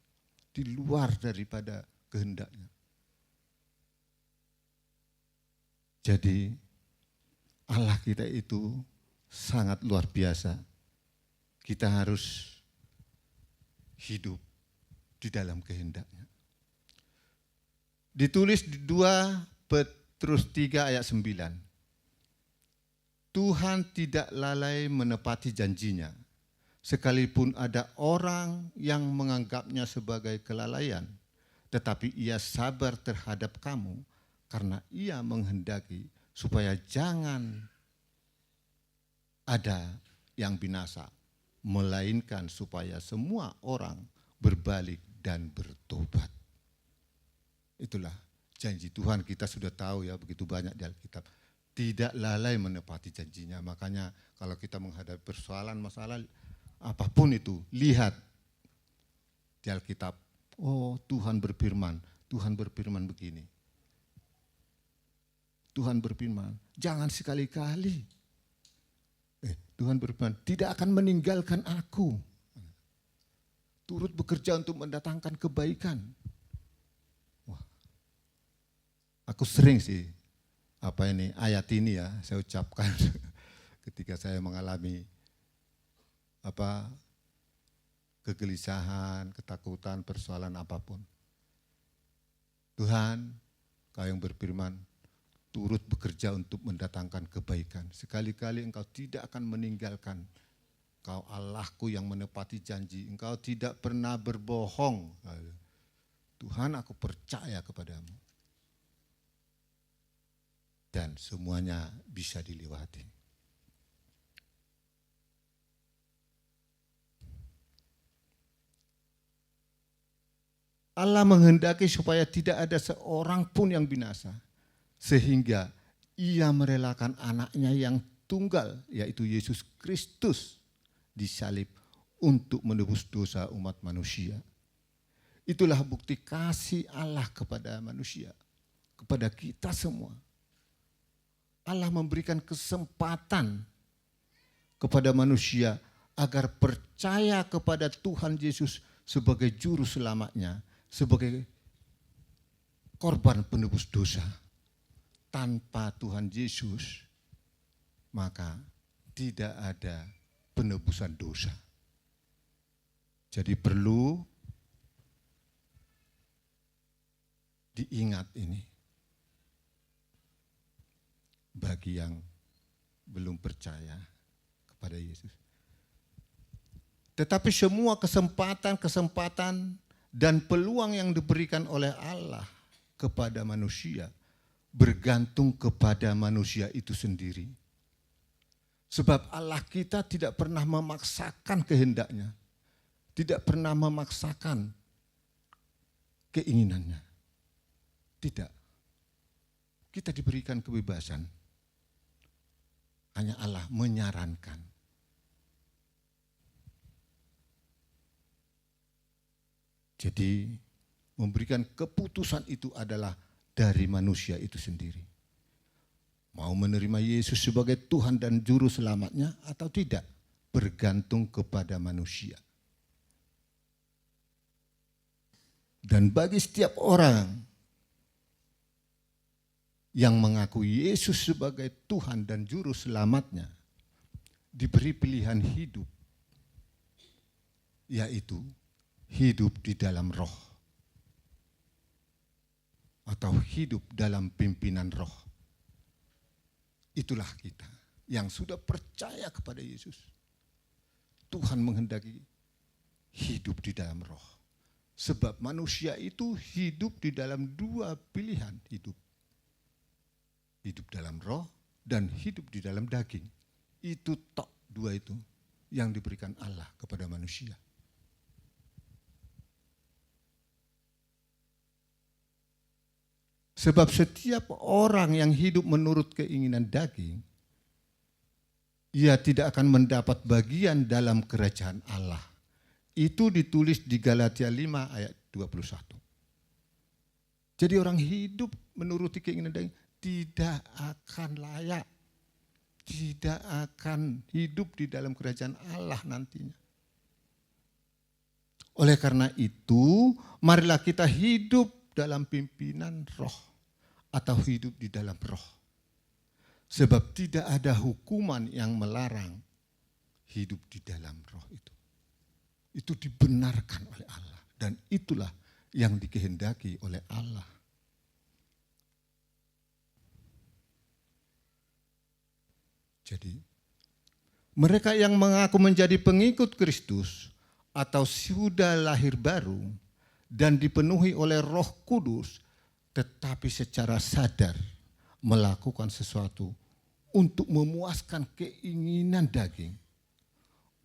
di luar daripada kehendaknya. Jadi Allah kita itu sangat luar biasa. Kita harus hidup di dalam kehendaknya. Ditulis di 2 Petrus 3 ayat 9. Tuhan tidak lalai menepati janjinya, sekalipun ada orang yang menganggapnya sebagai kelalaian, tetapi Ia sabar terhadap kamu, karena Ia menghendaki supaya jangan ada yang binasa, melainkan supaya semua orang berbalik dan bertobat. Itulah janji Tuhan, kita sudah tahu ya, begitu banyak di Alkitab. Tidak lalai menepati janjinya. Makanya kalau kita menghadapi persoalan, masalah, apapun itu, lihat di Alkitab. Oh, Tuhan berfirman begini. Tuhan berfirman, jangan sekali-kali. Tuhan berfirman, tidak akan meninggalkan aku. Turut bekerja untuk mendatangkan kebaikan. Wah, aku sering sih ayat ini ya saya ucapkan ketika saya mengalami kegelisahan, ketakutan, persoalan apapun. Tuhan, Kau yang berfirman, turut bekerja untuk mendatangkan kebaikan. Sekali-kali Engkau tidak akan meninggalkan. Engkau Allahku yang menepati janji. Engkau tidak pernah berbohong. Tuhan, aku percaya kepadamu. Dan semuanya bisa dilewati. Allah menghendaki supaya tidak ada seorang pun yang binasa. Sehingga Ia merelakan anaknya yang tunggal, yaitu Yesus Kristus, disalib untuk menebus dosa umat manusia. Itulah bukti kasih Allah kepada manusia, kepada kita semua. Allah memberikan kesempatan kepada manusia agar percaya kepada Tuhan Yesus sebagai juru selamatnya, sebagai korban penebus dosa. Tanpa Tuhan Yesus, maka tidak ada penebusan dosa. Jadi perlu diingat ini bagi yang belum percaya kepada Yesus. Tetapi semua kesempatan dan peluang yang diberikan oleh Allah kepada manusia bergantung kepada manusia itu sendiri. Sebab Allah kita tidak pernah memaksakan kehendaknya, tidak pernah memaksakan keinginannya. Tidak. Kita diberikan kebebasan. Hanya Allah menyarankan. Jadi memberikan keputusan itu adalah dari manusia itu sendiri. Mau menerima Yesus sebagai Tuhan dan Juru Selamatnya atau tidak, bergantung kepada manusia. Dan bagi setiap orang yang mengaku Yesus sebagai Tuhan dan Juru Selamatnya, diberi pilihan hidup, yaitu hidup di dalam roh atau hidup dalam pimpinan roh. Itulah kita yang sudah percaya kepada Yesus. Tuhan menghendaki hidup di dalam roh. Sebab manusia itu hidup di dalam dua pilihan hidup. Hidup dalam roh dan hidup di dalam daging. Itu tok dua itu yang diberikan Allah kepada manusia. Sebab setiap orang yang hidup menurut keinginan daging, ia tidak akan mendapat bagian dalam kerajaan Allah. Itu ditulis di Galatia 5 ayat 21. Jadi orang hidup menuruti keinginan daging tidak akan layak, tidak akan hidup di dalam kerajaan Allah nantinya. Oleh karena itu, marilah kita hidup dalam pimpinan roh atau hidup di dalam roh. Sebab tidak ada hukuman yang melarang hidup di dalam roh itu. Itu dibenarkan oleh Allah dan itulah yang dikehendaki oleh Allah. Jadi, mereka yang mengaku menjadi pengikut Kristus atau sudah lahir baru dan dipenuhi oleh Roh Kudus, tetapi secara sadar melakukan sesuatu untuk memuaskan keinginan daging,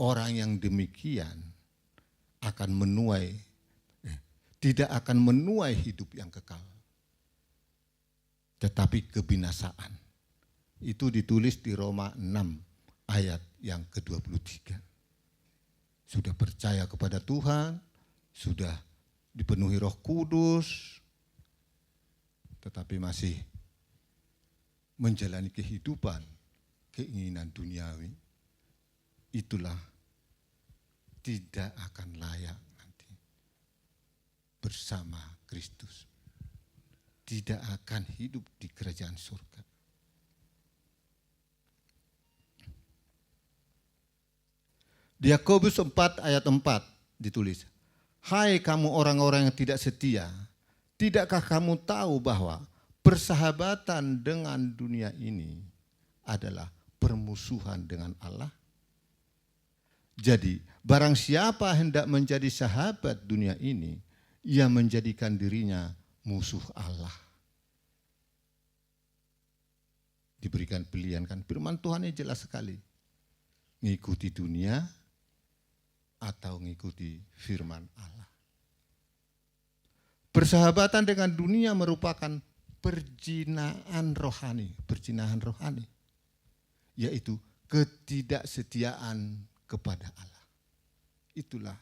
orang yang demikian akan tidak akan menuai hidup yang kekal, tetapi kebinasaan. Itu ditulis di Roma 6 ayat yang ke-23. Sudah percaya kepada Tuhan, sudah dipenuhi Roh Kudus, tetapi masih menjalani kehidupan keinginan duniawi, itulah tidak akan layak nanti bersama Kristus. Tidak akan hidup di kerajaan surga. Di Yakobus 4 ayat 4 ditulis, "Hai kamu orang-orang yang tidak setia, tidakkah kamu tahu bahwa persahabatan dengan dunia ini adalah permusuhan dengan Allah? Jadi, barang siapa hendak menjadi sahabat dunia ini, ia menjadikan dirinya musuh Allah." Diberikan pilihan kan, firman Tuhan ini jelas sekali. Ngikuti dunia atau ngikuti firman Allah. Persahabatan dengan dunia merupakan perjinahan rohani, yaitu ketidaksetiaan kepada Allah. Itulah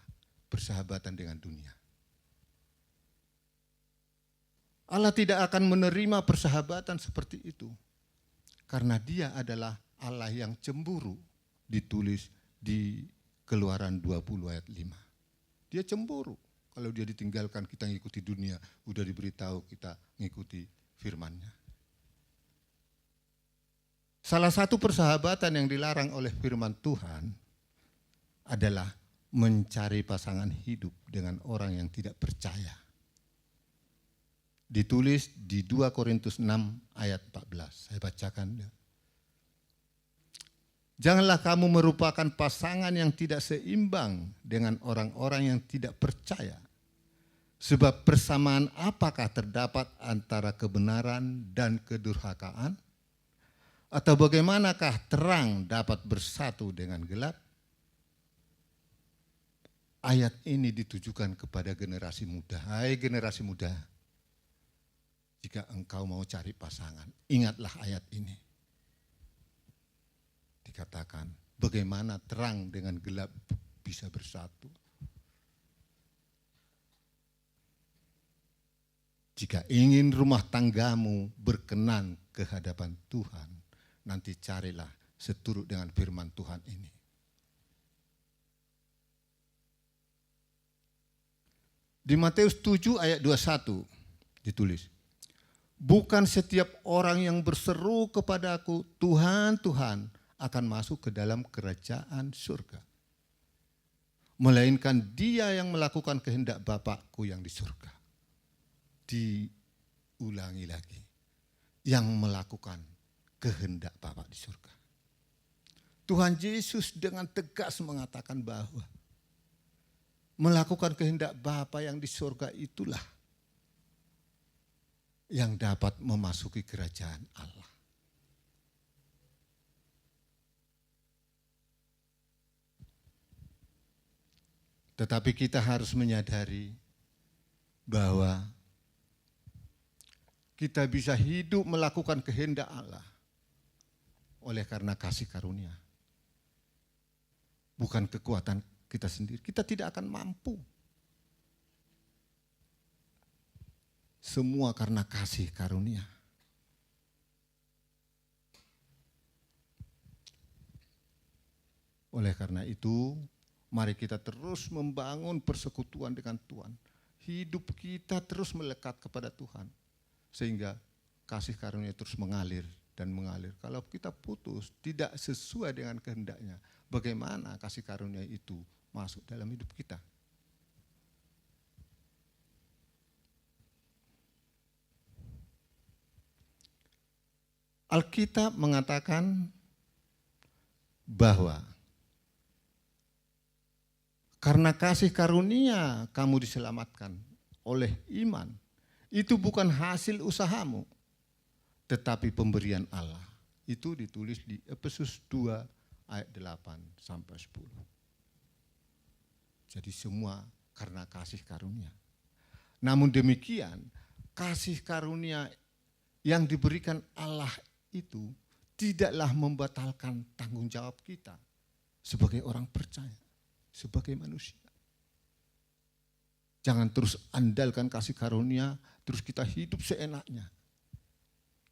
persahabatan dengan dunia. Allah tidak akan menerima persahabatan seperti itu, karena Dia adalah Allah yang cemburu, ditulis di Keluaran 20 ayat 5. Dia cemburu kalau dia ditinggalkan kita ngikuti dunia, udah diberitahu kita ngikuti firman-Nya. Salah satu persahabatan yang dilarang oleh firman Tuhan adalah mencari pasangan hidup dengan orang yang tidak percaya. Ditulis di 2 Korintus 6 ayat 14. Saya bacakan. Janganlah kamu merupakan pasangan yang tidak seimbang dengan orang-orang yang tidak percaya. Sebab persamaan apakah terdapat antara kebenaran dan kedurhakaan? Atau bagaimanakah terang dapat bersatu dengan gelap? Ayat ini ditujukan kepada generasi muda. Hai generasi muda, jika engkau mau cari pasangan, ingatlah ayat ini. Dikatakan, bagaimana terang dengan gelap bisa bersatu? Jika ingin rumah tanggamu berkenan ke hadapan Tuhan, nanti carilah seturut dengan firman Tuhan ini. Di Matius 7 ayat 21 ditulis, bukan setiap orang yang berseru kepadaku, Tuhan, Tuhan, akan masuk ke dalam kerajaan surga, melainkan dia yang melakukan kehendak Bapakku yang di surga. Diulangi lagi, yang melakukan kehendak Bapa di surga. Tuhan Yesus dengan tegas mengatakan bahwa melakukan kehendak Bapa yang di surga itulah yang dapat memasuki kerajaan Allah. Tetapi kita harus menyadari bahwa kita bisa hidup melakukan kehendak Allah oleh karena kasih karunia. Bukan kekuatan kita sendiri. Kita tidak akan mampu. Semua karena kasih karunia. Oleh karena itu, mari kita terus membangun persekutuan dengan Tuhan. Hidup kita terus melekat kepada Tuhan. Sehingga kasih karunia terus mengalir dan mengalir. Kalau kita putus, tidak sesuai dengan kehendaknya, bagaimana kasih karunia itu masuk dalam hidup kita? Alkitab mengatakan bahwa karena kasih karunia kamu diselamatkan oleh iman. Itu bukan hasil usahamu, tetapi pemberian Allah. Itu ditulis di Efesus 2 ayat 8 sampai 10. Jadi semua karena kasih karunia. Namun demikian, kasih karunia yang diberikan Allah itu tidaklah membatalkan tanggung jawab kita sebagai orang percaya, sebagai manusia. Jangan terus andalkan kasih karunia, terus kita hidup seenaknya.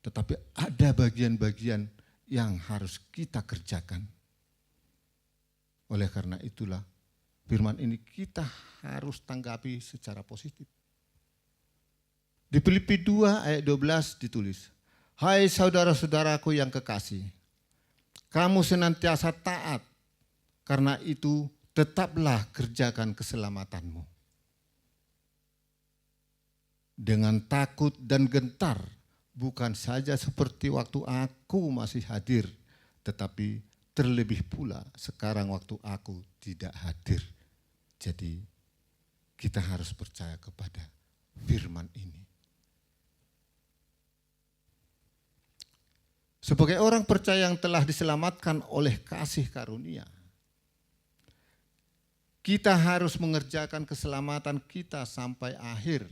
Tetapi ada bagian-bagian yang harus kita kerjakan. Oleh karena itulah firman ini kita harus tanggapi secara positif. Di Filipi 2 ayat 12 ditulis, hai saudara-saudaraku yang kekasih, kamu senantiasa taat, karena itu tetaplah kerjakan keselamatanmu. Dengan takut dan gentar, bukan saja seperti waktu aku masih hadir, tetapi terlebih pula sekarang waktu aku tidak hadir. Jadi kita harus percaya kepada firman ini. Sebagai orang percaya yang telah diselamatkan oleh kasih karunia, kita harus mengerjakan keselamatan kita sampai akhir.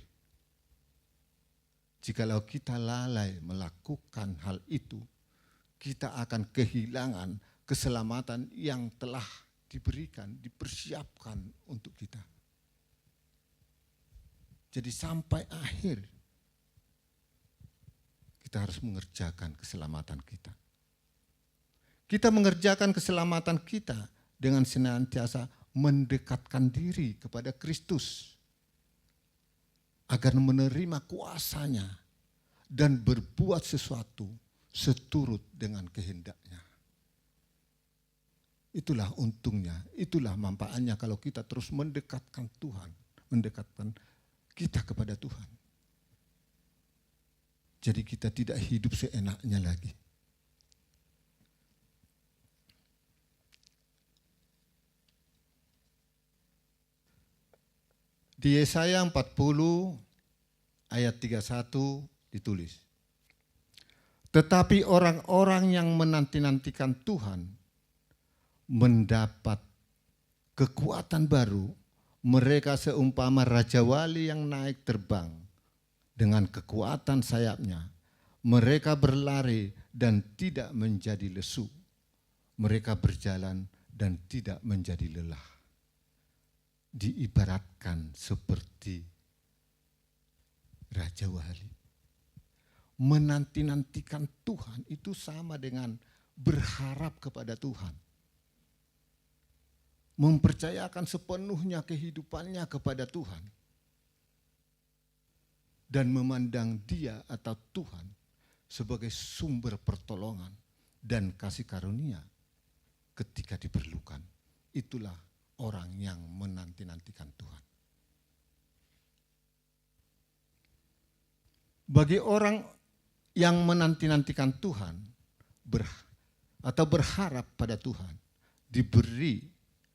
Jikalau kita lalai melakukan hal itu, kita akan kehilangan keselamatan yang telah diberikan, dipersiapkan untuk kita. Jadi sampai akhir, kita harus mengerjakan keselamatan kita. Kita mengerjakan keselamatan kita dengan senantiasa mendekatkan diri kepada Kristus, agar menerima kuasanya dan berbuat sesuatu seturut dengan kehendaknya. Itulah untungnya, itulah manfaatnya kalau kita terus mendekatkan Tuhan, mendekatkan kita kepada Tuhan. Jadi kita tidak hidup seenaknya lagi. Di Yesaya 40 ayat 31 ditulis, tetapi orang-orang yang menanti-nantikan Tuhan mendapat kekuatan baru, mereka seumpama raja wali yang naik terbang dengan kekuatan sayapnya. Mereka berlari dan tidak menjadi lesu, mereka berjalan dan tidak menjadi lelah. Diibaratkan seperti raja wali. menanti-nantikan Tuhan itu sama dengan berharap kepada Tuhan. Mempercayakan sepenuhnya kehidupannya kepada Tuhan. Dan memandang Dia atau Tuhan sebagai sumber pertolongan dan kasih karunia ketika diperlukan. Itulah orang yang menanti-nantikan Tuhan. Bagi orang yang menanti-nantikan Tuhan atau berharap pada Tuhan, diberi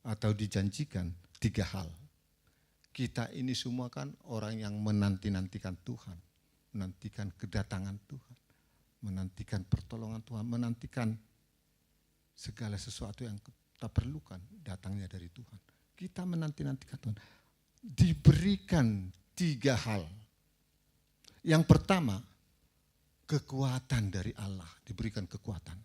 atau dijanjikan 3 hal. Kita ini semua kan orang yang menanti-nantikan Tuhan, menantikan kedatangan Tuhan, menantikan pertolongan Tuhan, menantikan segala sesuatu yang kita perlukan datangnya dari Tuhan. Kita menanti-nantikan Tuhan. Diberikan 3 hal. Yang pertama, kekuatan dari Allah, diberikan kekuatan.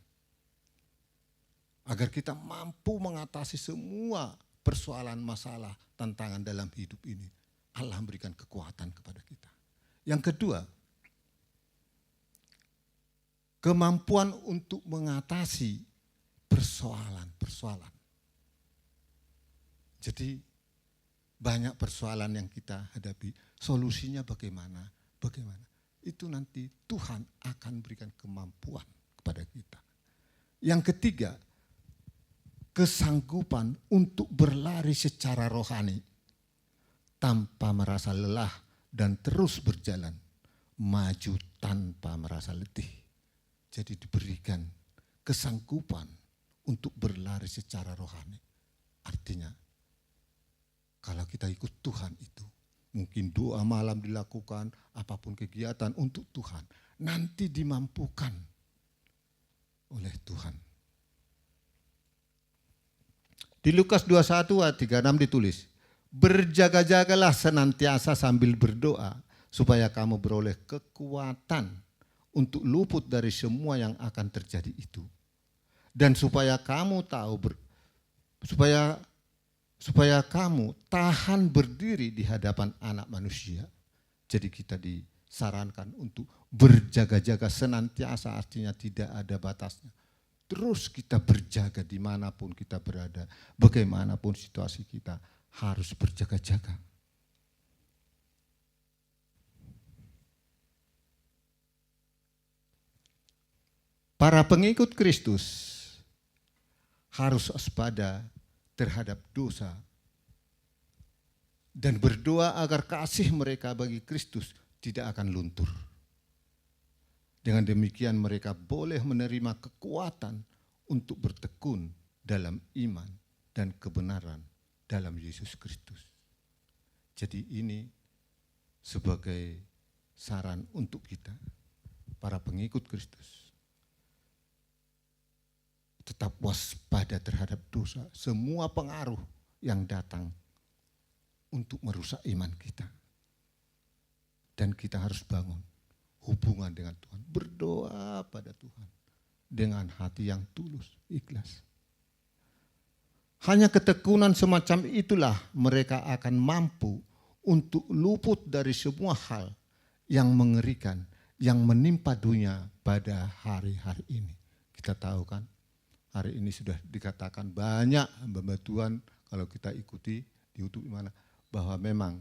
Agar kita mampu mengatasi semua persoalan, masalah, tantangan dalam hidup ini. Allah memberikan kekuatan kepada kita. Yang kedua, kemampuan untuk mengatasi persoalan-persoalan. Jadi banyak persoalan yang kita hadapi, solusinya bagaimana? Itu nanti Tuhan akan berikan kemampuan kepada kita. Yang ketiga, kesanggupan untuk berlari secara rohani tanpa merasa lelah dan terus berjalan maju tanpa merasa letih. Jadi diberikan kesanggupan untuk berlari secara rohani. Artinya kalau kita ikut Tuhan itu, mungkin doa malam dilakukan, apapun kegiatan untuk Tuhan, nanti dimampukan oleh Tuhan. Di Lukas 21 ayat 36 ditulis, berjaga-jagalah senantiasa sambil berdoa, supaya kamu beroleh kekuatan untuk luput dari semua yang akan terjadi itu. Dan supaya kamu supaya kamu tahan berdiri di hadapan Anak Manusia. Jadi kita disarankan untuk berjaga-jaga senantiasa, artinya tidak ada batasnya. Terus kita berjaga dimanapun kita berada, bagaimanapun situasi kita harus berjaga-jaga. Para pengikut Kristus harus waspada terhadap dosa dan berdoa agar kasih mereka bagi Kristus tidak akan luntur. Dengan demikian mereka boleh menerima kekuatan untuk bertekun dalam iman dan kebenaran dalam Yesus Kristus. Jadi ini sebagai saran untuk kita, para pengikut Kristus. Tetap waspada terhadap dosa, semua pengaruh yang datang untuk merusak iman kita. Dan kita harus bangun hubungan dengan Tuhan, berdoa pada Tuhan dengan hati yang tulus, ikhlas. Hanya ketekunan semacam itulah mereka akan mampu untuk luput dari semua hal yang mengerikan, yang menimpa dunia pada hari-hari ini. Kita tahu kan, hari ini sudah dikatakan banyak hamba Tuhan, kalau kita ikuti di YouTube mana, bahwa memang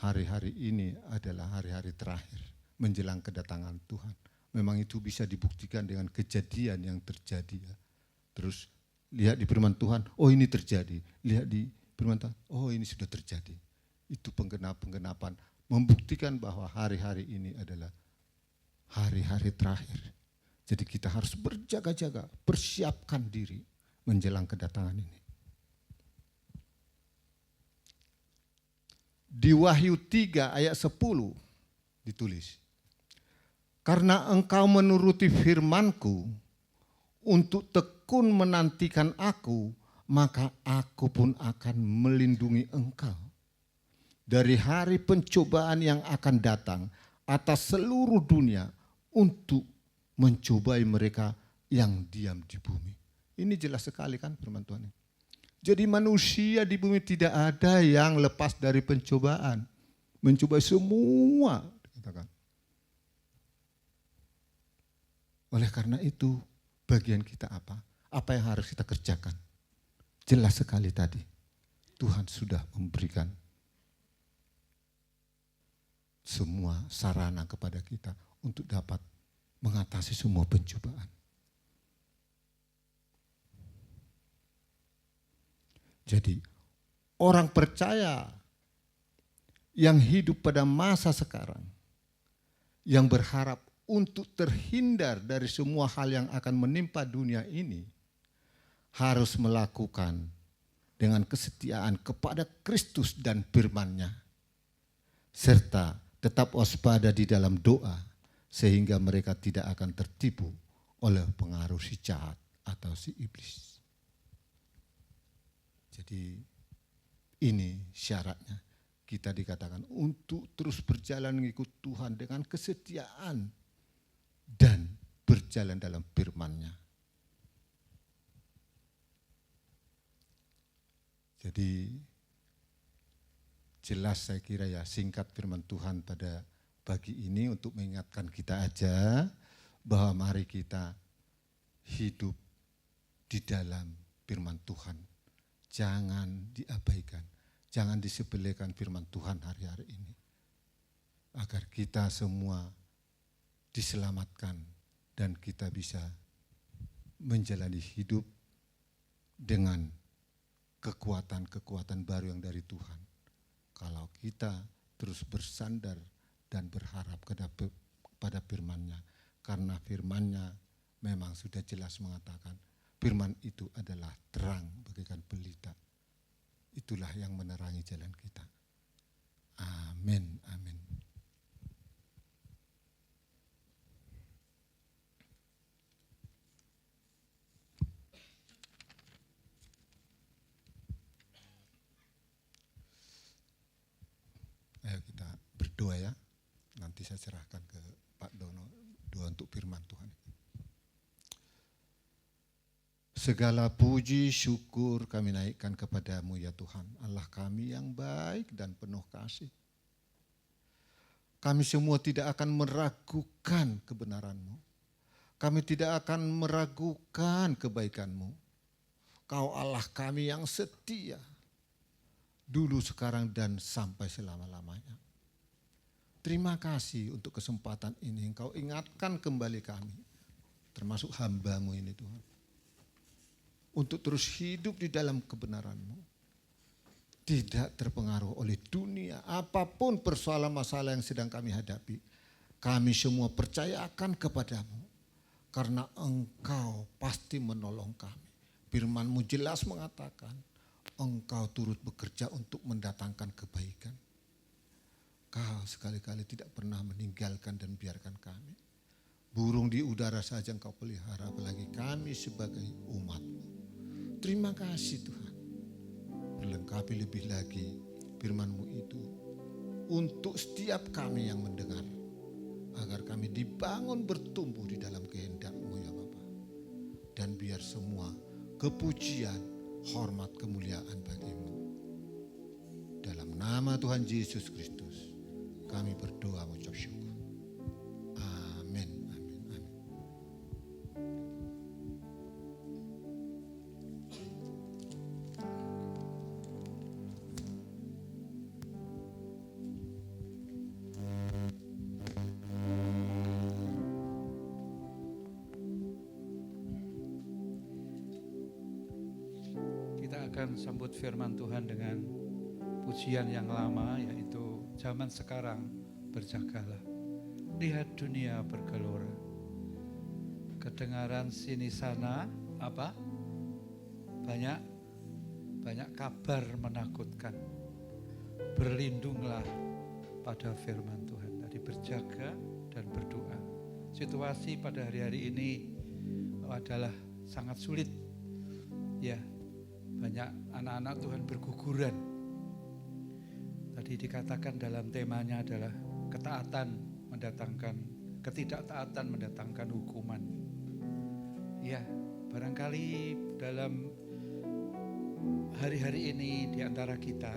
hari-hari ini adalah hari-hari terakhir menjelang kedatangan Tuhan. Memang itu bisa dibuktikan dengan kejadian yang terjadi. Ya. Terus lihat di firman Tuhan, oh ini terjadi. Lihat di firman Tuhan, oh ini sudah terjadi. Itu penggenapan membuktikan bahwa hari-hari ini adalah hari-hari terakhir. Jadi kita harus berjaga-jaga, persiapkan diri menjelang kedatangan ini. Di Wahyu 3 ayat 10 ditulis, karena engkau menuruti firman-Ku untuk tekun menantikan Aku, maka Aku pun akan melindungi engkau dari hari pencobaan yang akan datang atas seluruh dunia untuk mencobai mereka yang diam di bumi. Ini jelas sekali kan firman Tuhan. Jadi manusia di bumi tidak ada yang lepas dari pencobaan. Mencobai semua, dikatakan. Oleh karena itu, bagian kita apa? Apa yang harus kita kerjakan? Jelas sekali tadi, Tuhan sudah memberikan semua sarana kepada kita untuk dapat mengatasi semua pencobaan. Jadi, orang percaya yang hidup pada masa sekarang, yang berharap untuk terhindar dari semua hal yang akan menimpa dunia ini, harus melakukan dengan kesetiaan kepada Kristus dan firman-Nya, serta tetap waspada di dalam doa, sehingga mereka tidak akan tertipu oleh pengaruh si jahat atau si iblis. Jadi ini syaratnya, kita dikatakan untuk terus berjalan mengikut Tuhan dengan kesetiaan dan berjalan dalam firman-Nya. Jadi jelas saya kira ya, singkat firman Tuhan pada pagi ini untuk mengingatkan kita aja bahwa mari kita hidup di dalam firman Tuhan. Jangan diabaikan, jangan disepelekan firman Tuhan hari-hari ini. Agar kita semua diselamatkan dan kita bisa menjalani hidup dengan kekuatan-kekuatan baru yang dari Tuhan. Kalau kita terus bersandar dan berharap kepada firman-Nya, karena firman-Nya memang sudah jelas mengatakan, firman itu adalah terang bagaikan pelita. Itulah yang menerangi jalan kita. Amin, amin. Ayo kita berdoa ya. Nanti saya serahkan ke Pak Dono doa untuk firman Tuhan. Segala puji syukur kami naikkan kepadamu ya Tuhan, Allah kami yang baik dan penuh kasih. Kami semua tidak akan meragukan kebenaran-Mu. Kami tidak akan meragukan kebaikan-Mu. Kau Allah kami yang setia, dulu, sekarang, dan sampai selama-lamanya. Terima kasih untuk kesempatan ini, Engkau ingatkan kembali kami, termasuk hamba-Mu ini Tuhan, untuk terus hidup di dalam kebenaran-Mu. Tidak terpengaruh oleh dunia, apapun persoalan masalah yang sedang kami hadapi. Kami semua percayakan kepadamu, karena Engkau pasti menolong kami. Firman-Mu jelas mengatakan, Engkau turut bekerja untuk mendatangkan kebaikan. Kau sekali-kali tidak pernah meninggalkan dan biarkan kami. Burung di udara saja Engkau pelihara, apalagi kami sebagai umat-Mu. Terima kasih Tuhan. Berlengkapi lebih lagi firman-Mu itu untuk setiap kami yang mendengar, agar kami dibangun bertumbuh di dalam kehendak-Mu ya Bapa. Dan biar semua kepujian, hormat, kemuliaan bagi-Mu. Dalam nama Tuhan Yesus Kristus kami berdoa mengucap syukur. Amin, amin, amin. Akan sambut firman Tuhan dengan pujian yang lama, yaitu zaman sekarang berjagalah, lihat dunia bergelora. Kedengaran sini sana apa? Banyak kabar menakutkan. Berlindunglah pada firman Tuhan. Tadi berjaga dan berdoa. Situasi pada hari-hari ini adalah sangat sulit. Ya, banyak anak-anak Tuhan berguguran. Tadi dikatakan dalam temanya adalah ketidaktaatan mendatangkan hukuman. Ya, barangkali dalam hari-hari ini di antara kita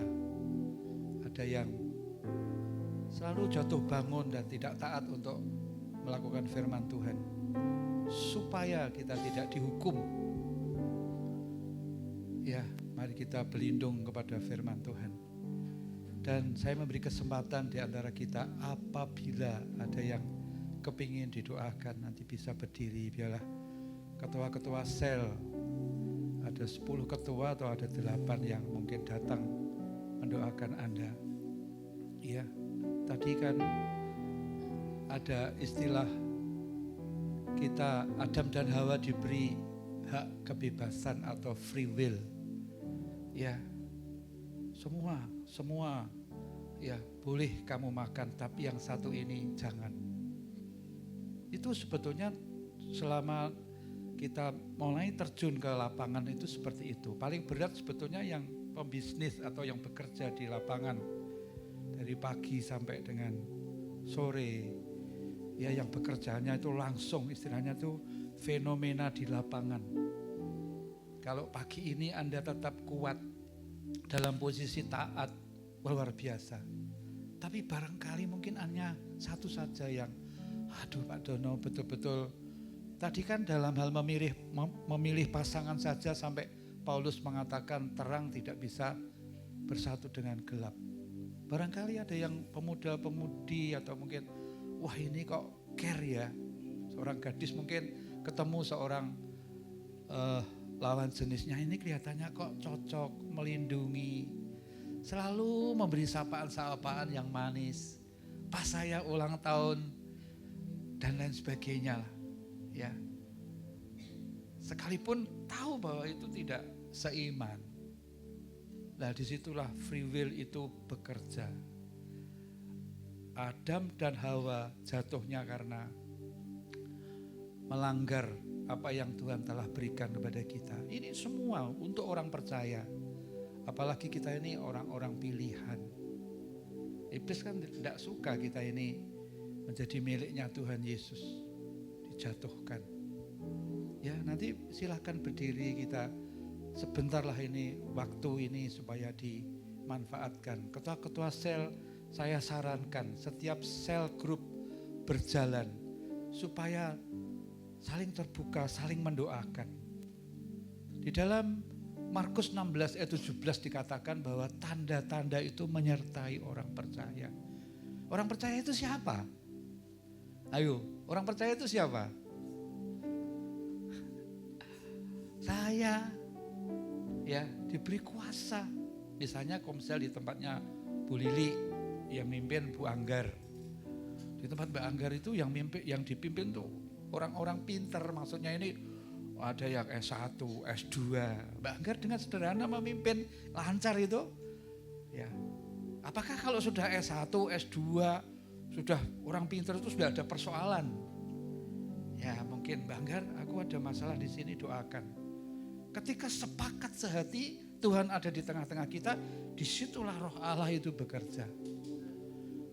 ada yang selalu jatuh bangun dan tidak taat untuk melakukan firman Tuhan. supaya kita tidak dihukum. Ya, mari kita berlindung kepada firman Tuhan. Dan saya memberi kesempatan di antara kita, apabila ada yang kepingin didoakan, nanti bisa berdiri. Biarlah ketua-ketua sel, ada 10 ketua atau ada 8 yang mungkin datang mendoakan Anda. Ya, tadi kan ada istilah kita, Adam dan Hawa diberi hak kebebasan atau free will. Ya, semua ya boleh kamu makan, tapi yang satu ini jangan. Itu sebetulnya selama kita mulai terjun ke lapangan itu seperti itu. Paling berat sebetulnya yang pembisnis atau yang bekerja di lapangan dari pagi sampai dengan sore. Ya, yang bekerjanya itu langsung, istilahnya itu fenomena di lapangan. Kalau pagi ini Anda tetap kuat dalam posisi taat, luar biasa. Tapi barangkali mungkin hanya satu saja yang, aduh Pak Dono, betul-betul tadi kan dalam hal memilih pasangan saja sampai Paulus mengatakan terang tidak bisa bersatu dengan gelap. Barangkali ada yang pemuda-pemudi atau mungkin, wah ini kok care ya. Seorang gadis mungkin ketemu seorang lawan jenisnya, ini kelihatannya kok cocok, melindungi, selalu memberi sapaan-sapaan yang manis, pas saya ulang tahun dan lain sebagainya lah. Ya, sekalipun tahu bahwa itu tidak seiman. Nah, disitulah free will itu bekerja. Adam dan Hawa jatuhnya karena melanggar apa yang Tuhan telah berikan kepada kita. Ini semua untuk orang percaya. Apalagi kita ini orang-orang pilihan. Iblis kan tidak suka kita ini menjadi miliknya Tuhan Yesus, dijatuhkan. Ya, nanti silahkan berdiri, kita sebentar lah ini, waktu ini supaya dimanfaatkan. Ketua-ketua sel, saya sarankan setiap sel grup berjalan supaya saling terbuka, saling mendoakan. Di dalam Markus 16 ayat 17 dikatakan bahwa tanda-tanda itu menyertai orang percaya. Orang percaya itu siapa? Ayo, orang percaya itu siapa? Saya, ya, diberi kuasa. Misalnya komsel di tempatnya Bu Lili, yang mimpin Bu Anggar. Di tempat Mbak Anggar itu yang dipimpin tuh orang-orang pinter, maksudnya ini ada yang S1, S2. Mbak Anggar dengan sederhana memimpin, lancar itu. Ya. Apakah kalau sudah S1, S2, sudah orang pinter itu sudah ada persoalan? Ya, mungkin Mbak Anggar, aku ada masalah di sini, doakan. Ketika sepakat sehati, Tuhan ada di tengah-tengah kita, disitulah Roh Allah itu bekerja.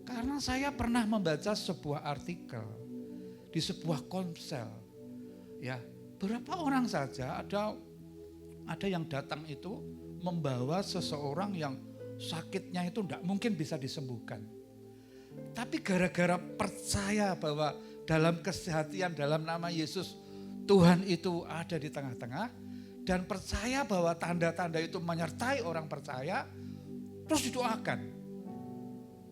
Karena saya pernah membaca sebuah artikel di sebuah komsel, ya, berapa orang saja ada yang datang itu membawa seseorang yang sakitnya itu tidak mungkin bisa disembuhkan. Tapi gara-gara percaya bahwa dalam kesehatan dalam nama Yesus, Tuhan itu ada di tengah-tengah, dan percaya bahwa tanda-tanda itu menyertai orang percaya, terus didoakan.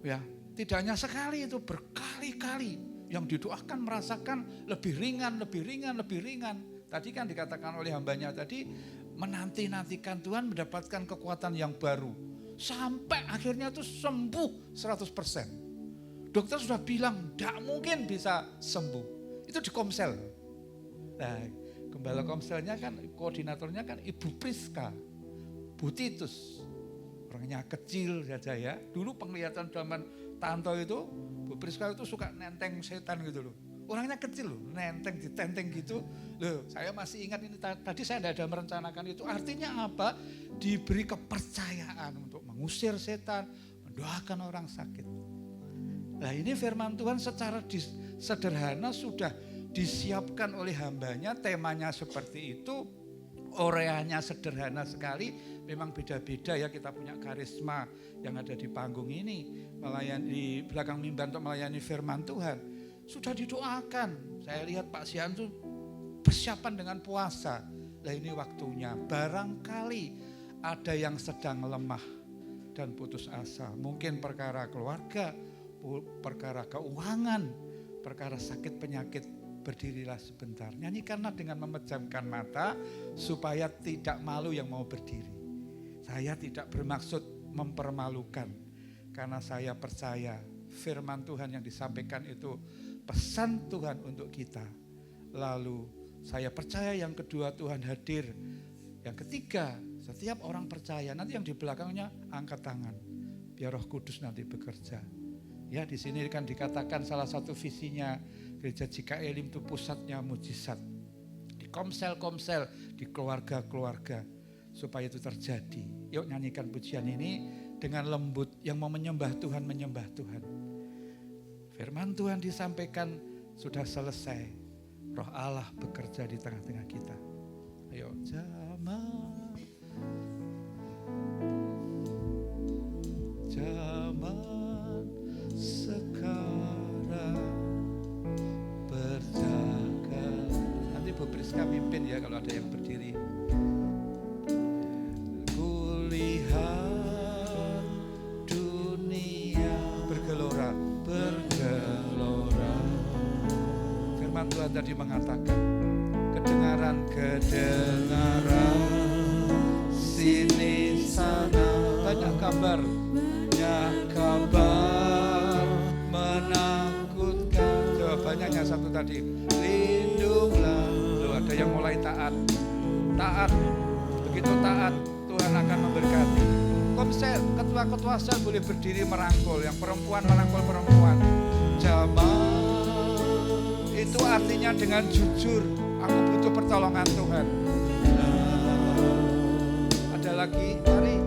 Ya, tidak hanya sekali, itu berkali-kali. Yang didoakan merasakan lebih ringan. Tadi kan dikatakan oleh hambanya tadi, menanti-nantikan Tuhan mendapatkan kekuatan yang baru. Sampai akhirnya itu sembuh 100%. Dokter sudah bilang, tidak mungkin bisa sembuh. Itu di komsel. Nah, gembala komselnya kan, koordinatornya kan Ibu Priska, Bu Titus. Orangnya kecil saja ya. Dulu penglihatan zaman Tanto itu, Bu Priska itu suka nenteng setan gitu loh. Orangnya kecil loh, nenteng, ditenteng gitu. Loh, saya masih ingat ini, tadi saya tidak ada merencanakan itu. Artinya apa? Diberi kepercayaan untuk mengusir setan, mendoakan orang sakit. Nah, ini firman Tuhan secara sederhana sudah disiapkan oleh hambanya, temanya seperti itu, oreanya sederhana sekali, memang beda-beda ya, kita punya karisma yang ada di panggung ini, melayani di belakang mimbar untuk melayani firman Tuhan. Sudah didoakan, saya lihat Pak Sian tuh persiapan dengan puasa. Lah ini waktunya. Barangkali ada yang sedang lemah dan putus asa. Mungkin perkara keluarga, perkara keuangan, perkara sakit penyakit. Berdirilah sebentar. Nyanyikanlah dengan memejamkan mata supaya tidak malu yang mau berdiri. Saya tidak bermaksud mempermalukan, karena saya percaya firman Tuhan yang disampaikan itu pesan Tuhan untuk kita. Lalu saya percaya yang kedua, Tuhan hadir. Yang ketiga, setiap orang percaya. Nanti yang di belakangnya angkat tangan, biar Roh Kudus nanti bekerja. Ya, di sini kan dikatakan salah satu visinya Gereja JKL itu pusatnya mujizat. Di komsel-komsel, di keluarga-keluarga, supaya itu terjadi. Yuk nyanyikan pujian ini dengan lembut. Yang mau menyembah Tuhan, menyembah Tuhan. Firman Tuhan disampaikan sudah selesai. Roh Allah bekerja di tengah-tengah kita. Ayo, zaman sekarang berjaga. Nanti Bu Priska mimpin ya kalau ada yang berdiri. Kulihat dunia bergelora. Firman Tuhan tadi mengatakan, kedengaran sini sana, banyak kabar menakutkan. Jawabannya satu tadi, lindunglah. Loh, ada yang mulai taat. Begitu taat, Tuhan akan memberkati. Komsel, ketua-ketua sel boleh berdiri merangkul, yang perempuan merangkul perempuan. Zaman itu artinya dengan jujur, aku butuh pertolongan Tuhan. Ada lagi, mari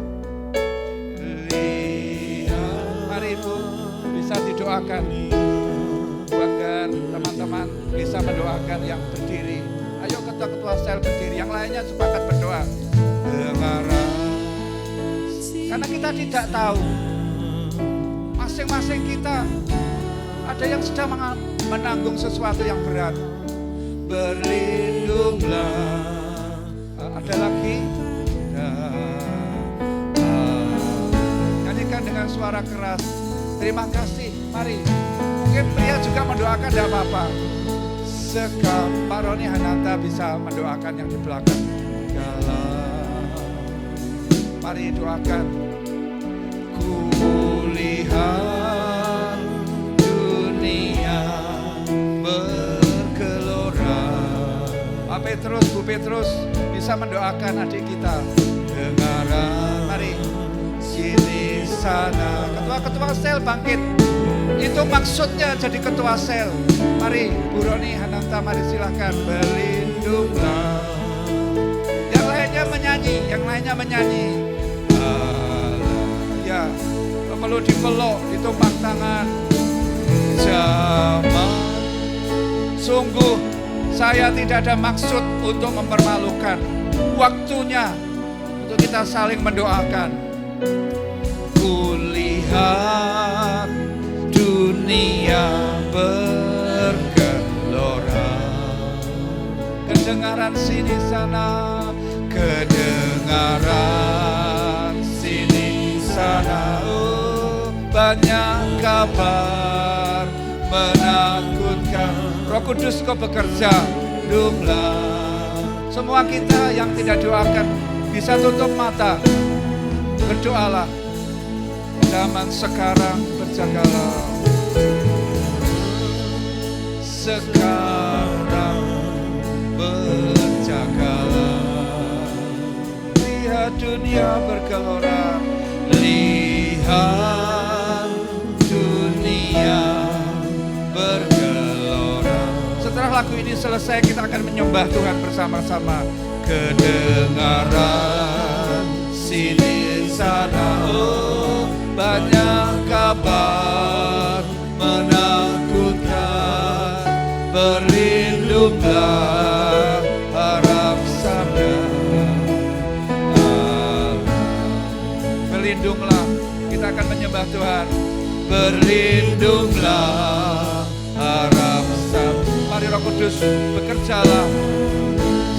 Ibu bisa didoakan agar teman-teman bisa mendoakan yang berdiri. Ayo ketua-ketua sel berdiri, yang lainnya sepakat berdoa. Dengaran, karena kita tidak tahu, masing-masing kita ada yang sedang menanggung sesuatu yang berat. Berlindunglah. Ada lagi? Nyanyikan dengan suara keras. Terima kasih. Mari. Mungkin pria juga mendoakan, tidak apa-apa. Pak Roni Hananta bisa mendoakan yang di belakang. Mari doakan. Kulihat dunia bergelora. Pak Petrus, Bu Petrus bisa mendoakan adik kita. Dengaran, mari sini sana. Ketua-ketua sel bangkit. Itu maksudnya jadi ketua sel. Mari Bu Roni Hananta, mari silahkan. Berlindunglah. Yang lainnya menyanyi. Ya, perlu dipeluk, ditumpang tangan. Zaman, sungguh saya tidak ada maksud untuk mempermalukan. Waktunya untuk kita saling mendoakan. Kulihat dunia bergelora. Kedengaran sini sana, kedengaran sini sana. Oh, banyak kabar menakutkan. Roh Kudus kau bekerja. Doalah. Semua kita yang tidak doakan bisa tutup mata. Berdoalah. Zaman sekarang berjagalah. Sekarang berjagalah. Lihat dunia bergelora. Lihat dunia bergelora. Setelah lagu ini selesai, kita akan menyembah Tuhan bersama-sama. Kedengaran sini sana, oh, banyak kabar menakutkan. Berlindunglah, harap sabar. Berlindunglah, kita akan menyembah Tuhan. Berlindunglah, harap sabar. Mari Roh Kudus bekerjalah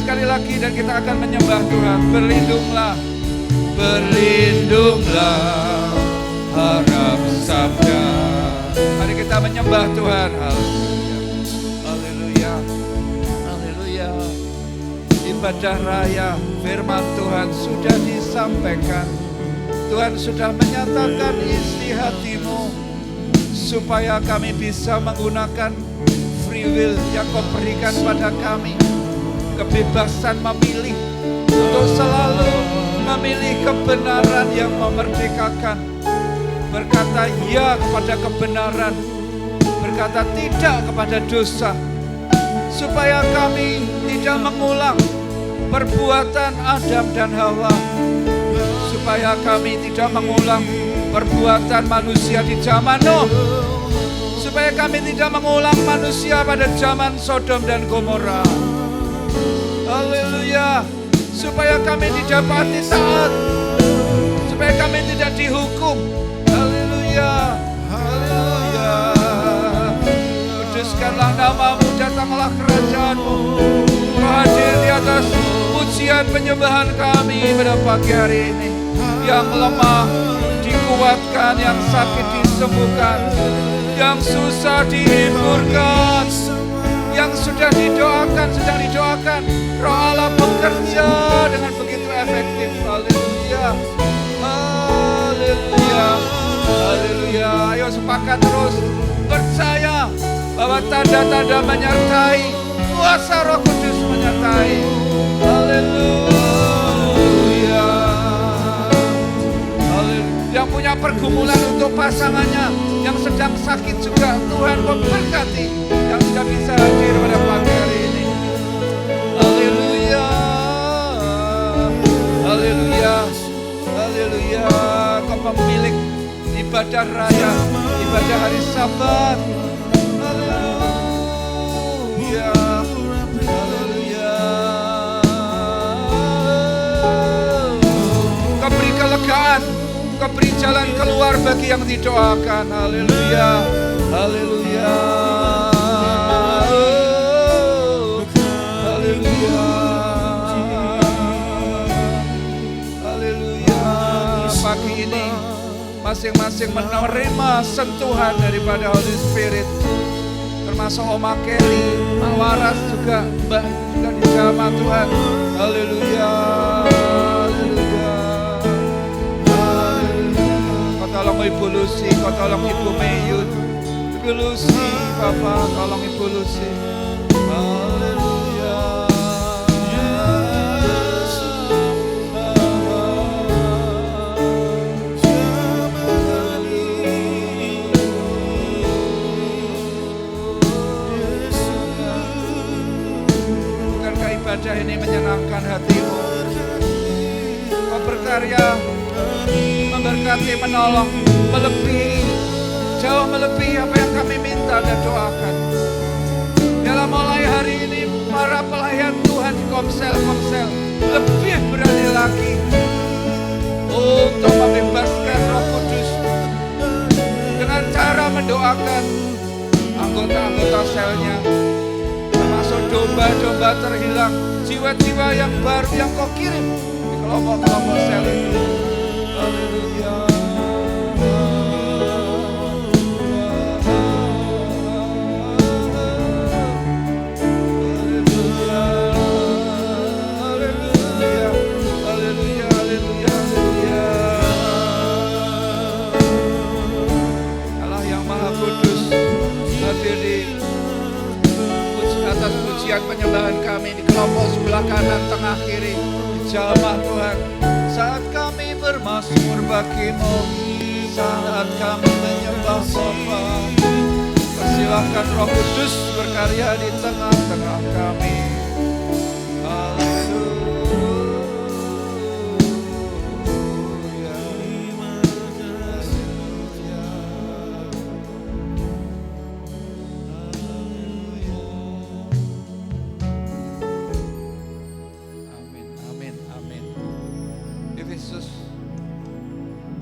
sekali lagi dan kita akan menyembah Tuhan. Berlindunglah, berlindunglah, harap sabda. Mari kita menyembah Tuhan. Haleluya, haleluya. Ibadah raya firman Tuhan sudah disampaikan. Tuhan sudah menyatakan isi hatimu supaya kami bisa menggunakan free will yang Kau berikan pada kami, kebebasan memilih untuk selalu memilih kebenaran yang memerdekakan, berkata ya kepada kebenaran, berkata tidak kepada dosa, supaya kami tidak mengulang perbuatan Adam dan Hawa, supaya kami tidak mengulang perbuatan manusia di zaman Nuh, supaya kami tidak mengulang manusia pada zaman Sodom dan Gomora. Haleluya. Supaya kami didapati taat, supaya kami tidak dihukum. Haleluya, haleluya. Kuduskanlah namamu, datanglah kerajaanmu. Kau hadir di atas pujian penyembahan kami pada pagi hari ini. Yang lemah dikuatkan, yang sakit disembuhkan, yang susah dihiburkan, yang sudah didoakan, sedang didoakan. Roh Allah bekerja dengan begitu efektif. Haleluya, haleluya, haleluya. Ayo sepakat terus percaya bahwa tanda-tanda menyertai, kuasa Roh Kudus menyertai. Haleluya, haleluya. Yang punya pergumulan untuk pasangannya, yang sedang sakit juga Tuhan memberkati, yang sudah bisa hadir pada pagi hari ini. Haleluya, haleluya, haleluya. Kau pemilik ibadah raya, ibadah hari Sabat. Haleluya, haleluya. Kau beri kelegaan, Kau beri jalan keluar bagi yang didoakan. Haleluya, haleluya, haleluya, haleluya. Pagi ini masing-masing menerima sentuhan daripada Holy Spirit, termasuk Oma Kelly, Mak Waras juga, Mbak juga dijamah Tuhan. Haleluya, haleluya. Kau tolong Ibu Lucy, Kau tolong Ibu Meyun, Ibu Lucy, Bapak tolong Ibu Lucy. Haleluya. Bukankah ibadah ini menyenangkan hatimu? Kau berkarya, memberkati, menolong, melebihi, jauh melebihi apa yang kami minta dan doakan. Dalam mulai hari ini, para pelayan Tuhan di komsel-komsel lebih berani lagi untuk membebaskan Roh Kudus dengan cara mendoakan anggota-anggota selnya, termasuk domba-domba terhilang, jiwa-jiwa yang baru yang Kau kirim di kelompok-kelompok sel itu. Haleluya. Atas pujian penyembahan kami di kelompok sebelah kanan, tengah, kiri, dijamah Tuhan. Saat kami bermazmur bagimu, saat kami menyembah Bapa, persilahkan Roh Kudus berkarya di tengah-tengah kami. Efesus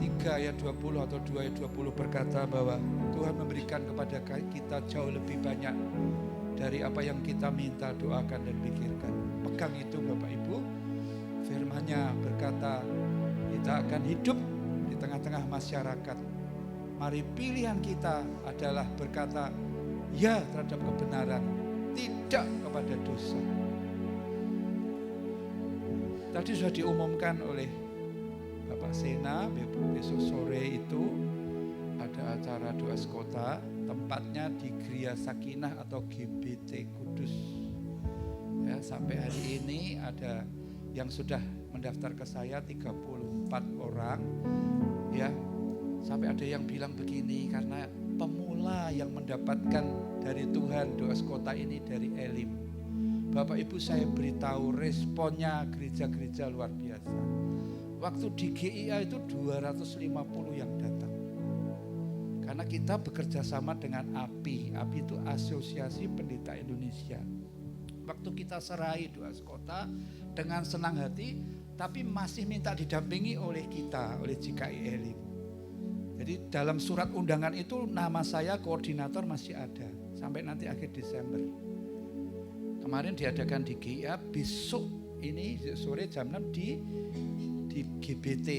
3 ayat 20 atau 2 ayat 20 berkata bahwa Tuhan memberikan kepada kita jauh lebih banyak dari apa yang kita minta, doakan dan pikirkan. Pegang itu Bapak Ibu. Firman-Nya berkata kita akan hidup di tengah-tengah masyarakat. Mari pilihan kita adalah berkata ya terhadap kebenaran, tidak kepada dosa. Tadi sudah diumumkan oleh Bapak Sena, besok sore itu ada acara doa sekota, tempatnya di Gereja Sakinah atau GBT Kudus. Ya, sampai hari ini ada yang sudah mendaftar ke saya 34 orang. Ya, sampai ada yang bilang begini, karena pemula yang mendapatkan dari Tuhan doa sekota ini dari Elim. Bapak Ibu, saya beritahu responnya gereja-gereja luar biasa. Waktu di GIA itu 250 yang datang. Karena kita bekerja sama dengan API. API itu Asosiasi Pendeta Indonesia. Waktu kita serahi doa sekota dengan senang hati, tapi masih minta didampingi oleh kita, oleh GKI Elim. Jadi dalam surat undangan itu nama saya koordinator masih ada sampai nanti akhir Desember. Kemarin diadakan di GIA, besok ini sore jam 6 di GBT.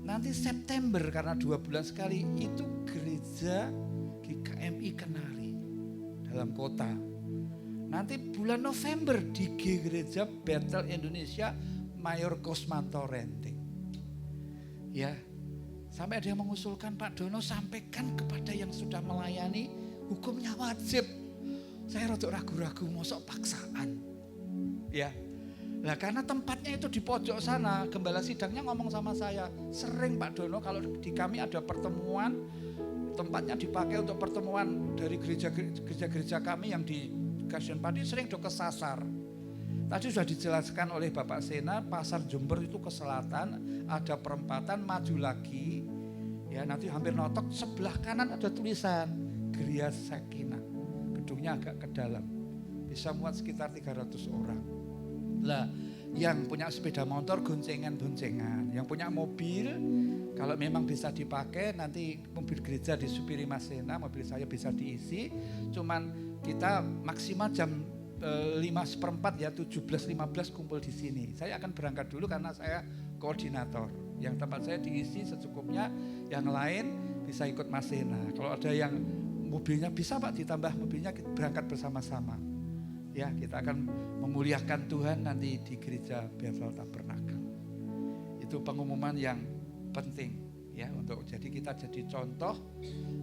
Nanti September karena 2 bulan sekali itu gereja GKMI Kenari dalam kota. Nanti bulan November di gereja Bethel Indonesia Mayor Kosmanto Renting. Ya, sampai ada yang mengusulkan, Pak Dono sampaikan kepada yang sudah melayani hukumnya wajib. Saya rada ragu-ragu, mosok paksaan. Ya, nah karena tempatnya itu di pojok sana, gembala sidangnya ngomong sama saya, sering Pak Dono kalau di kami ada pertemuan, tempatnya dipakai untuk pertemuan dari gereja-gereja kami yang di Kasian Padi sering do kesasar. Tadi sudah dijelaskan oleh Bapak Sena, Pasar Jember itu ke selatan, ada perempatan maju lagi, ya nanti hampir notok, sebelah kanan ada tulisan Gereja Sakinah. Gedungnya agak ke dalam, bisa muat sekitar 300 orang. Lah, yang punya sepeda motor goncengan-goncengan, yang punya mobil kalau memang bisa dipakai, nanti mobil gereja disupiri Mas Sena, mobil saya bisa diisi, cuman kita maksimal jam 5:15 ya, 17.15 kumpul di sini. Saya akan berangkat dulu karena saya koordinator. Yang tempat saya diisi secukupnya, yang lain bisa ikut Mas Sena. Kalau ada yang mobilnya bisa Pak ditambah mobilnya, kita berangkat bersama-sama. Ya, kita akan memuliakan Tuhan nanti di gereja Bethel Tabernakel. Itu pengumuman yang penting ya, untuk jadi kita jadi contoh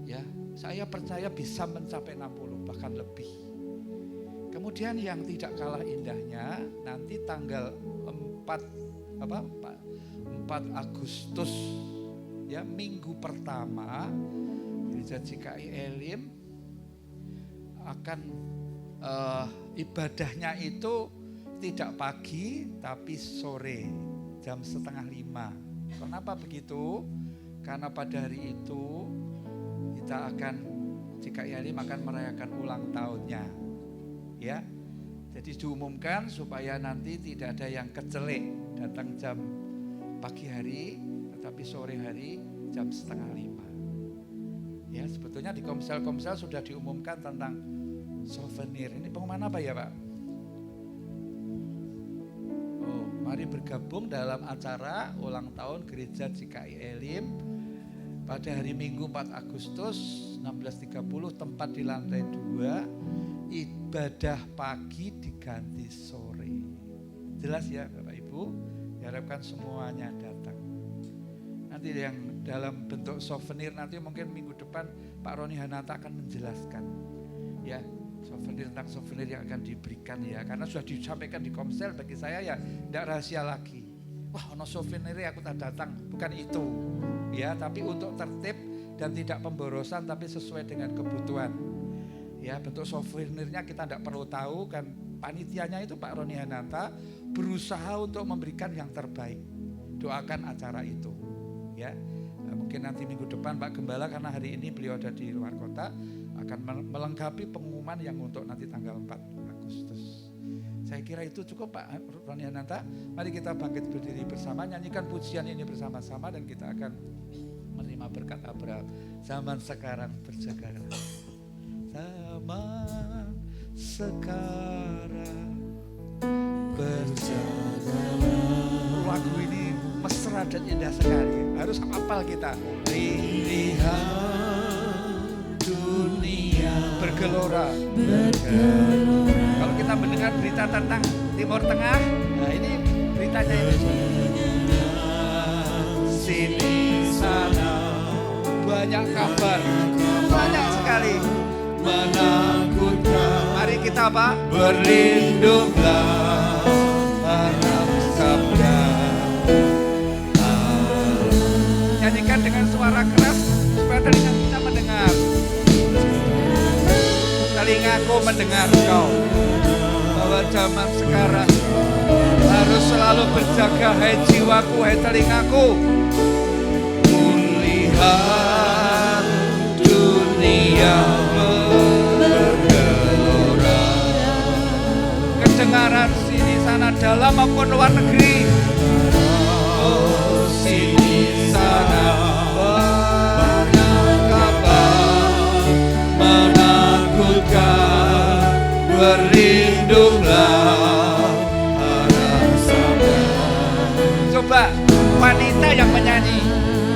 ya. Saya percaya bisa mencapai 60 bahkan lebih. Kemudian yang tidak kalah indahnya nanti tanggal 4 Agustus ya, minggu pertama Gereja GKI Elim akan ibadahnya itu tidak pagi tapi sore jam 4:30. Kenapa begitu? Karena pada hari itu kita akan GKI Elim akan merayakan ulang tahunnya. Ya. Jadi diumumkan supaya nanti tidak ada yang kecelek datang jam pagi hari tetapi sore hari jam 4:30. Ya, sebetulnya di Komsel sudah diumumkan tentang souvenir. Ini pengumuman apa ya, Pak? Oh, mari bergabung dalam acara ulang tahun Gereja GKI Elim pada hari Minggu 4 Agustus 16.30, tempat di lantai 2, ibadah pagi diganti sore. Jelas ya Bapak Ibu, diharapkan semuanya datang. Nanti yang dalam bentuk souvenir nanti mungkin minggu depan Pak Roni Hananta akan menjelaskan ya, souvenir tentang souvenir yang akan diberikan ya, karena sudah disampaikan di Komsel. Bagi saya ya tidak rahasia lagi. Wah, ono souvenir aku tak datang, bukan itu ya, tapi untuk tertib dan tidak pemborosan tapi sesuai dengan kebutuhan. Ya, bentuk souvenirnya kita tidak perlu tahu kan, panitianya itu Pak Roni Hananta berusaha untuk memberikan yang terbaik. Doakan acara itu ya. Nah, mungkin nanti minggu depan Pak Gembala, karena hari ini beliau ada di luar kota, akan melengkapi pengumuman yang untuk nanti tanggal 4 Agustus. Saya kira itu cukup Pak Roni Hananta. Mari kita bangkit berdiri bersama, nyanyikan pujian ini bersama-sama, dan kita akan menerima berkat Abraham. Zaman sekarang berjaga. Zaman sekarang berjagalah. Lagu ini mesra dan indah sekali. Harus hafal kita. Lihat dunia bergelora. Kalau kita mendengar berita tentang Timur Tengah, nah ini beritanya ini. Sini sana banyak kabar, banyak sekali menakutkan. Mari kita apa? Berlindunglah pada sabda. Nyanyikan dengan suara keras supaya telinga kita mendengar. Telingaku mendengar kau, bahwa zaman sekarang harus selalu berjaga, hai jiwaku, hai telingaku. Kulihat dunia bergelora, kedengaran sini sana dalam maupun luar negeri. Oh sini sana banyak kabar menakutkan, berlindunglah harap sabar. Coba wanita yang menyanyi,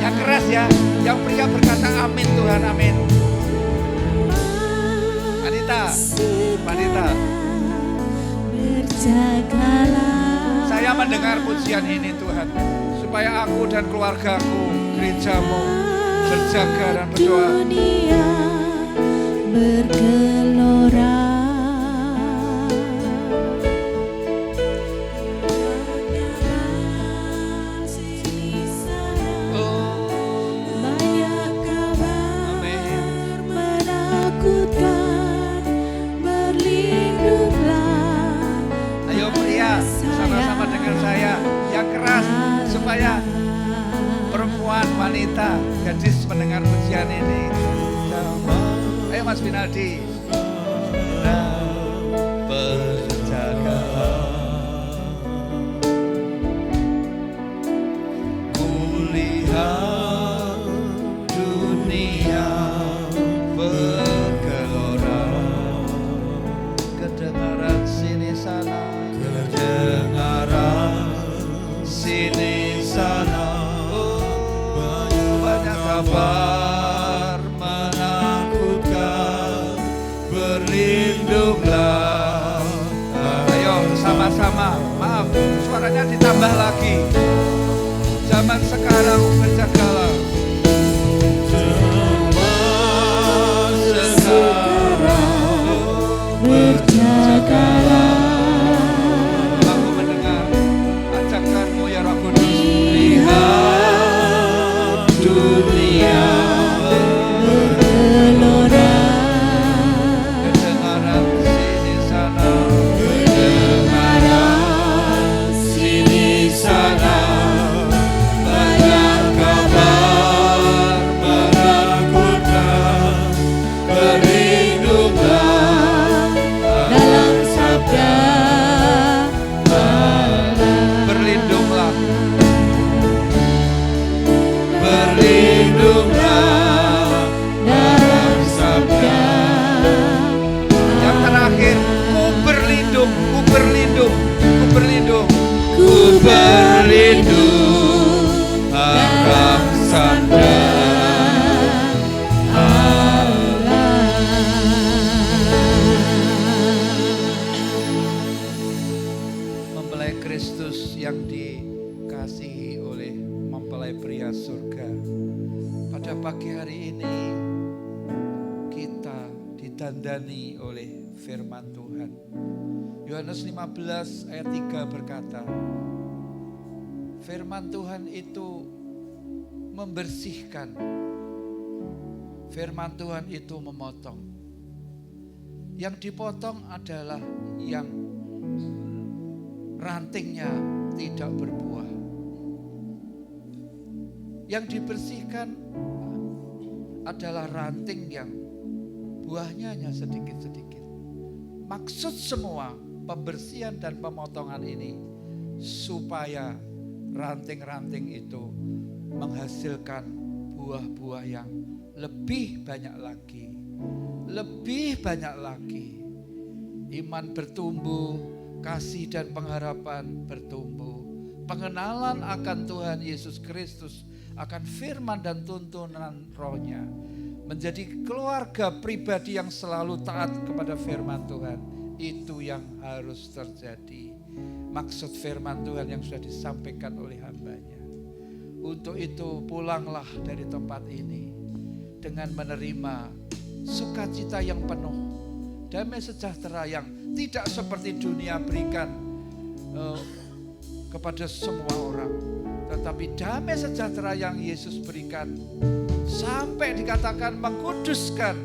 yang keras ya, yang pria berkata amin Tuhan, amin. Wanita, saya mendengar pujian ini Tuhan, supaya aku dan keluargaku, gerejamu berjaga dan berdoa. Dunia bergelora. Banyak kabar menakutkan, berlindunglah. Ayo pria, sama-sama dengan saya yang keras, supaya perempuan, wanita, gadis mendengar pujian ini. Ayo Mas Binaldi. Berjaga, kulihat dunia bergelora, kedengaran sini sana, kedengaran sini sana. Oh, banyak kabar menakutkan, berlindunglah. Ayo sama-sama, maaf suaranya ditambah lagi. Zaman sekarang berjagalah. Zaman sekarang Berjagalah. Aku mendengar ajakanmu ya Roh Kudus. Lihat dunia Bergelora. kedengaran sini sana, Kedengaran sini sana. Banyak kabar menakutkan, berlindunglah dalam sabda berlindunglah, berlindunglah dalam sabda. Yang terakhir, ku berlindung, ku berlindung, ku berlindung, ku berlindung harap sabda. Mempelai Kristus yang dikasihi oleh mempelai pria surga, pada pagi hari ini kita ditandani oleh firman Tuhan. Yohanes 15 ayat 3 berkata, firman Tuhan itu membersihkan, firman Tuhan itu memotong. Yang dipotong adalah yang rantingnya tidak berbuah. Yang dibersihkan adalah ranting yang buahnya hanya sedikit-sedikit. Maksud semua pembersihan dan pemotongan ini supaya ranting-ranting itu menghasilkan buah-buah yang lebih banyak lagi, lebih banyak lagi. iman bertumbuh, kasih dan pengharapan bertumbuh, pengenalan akan Tuhan Yesus Kristus, akan firman dan tuntunan Roh-Nya, menjadi keluarga pribadi yang selalu taat kepada firman Tuhan. Itu yang harus terjadi. Maksud firman Tuhan yang sudah disampaikan oleh hamba-Nya. Untuk itu pulanglah dari tempat ini dengan menerima sukacita yang penuh, damai sejahtera yang tidak seperti dunia berikan kepada semua orang, tetapi damai sejahtera yang Yesus berikan sampai dikatakan mengkuduskan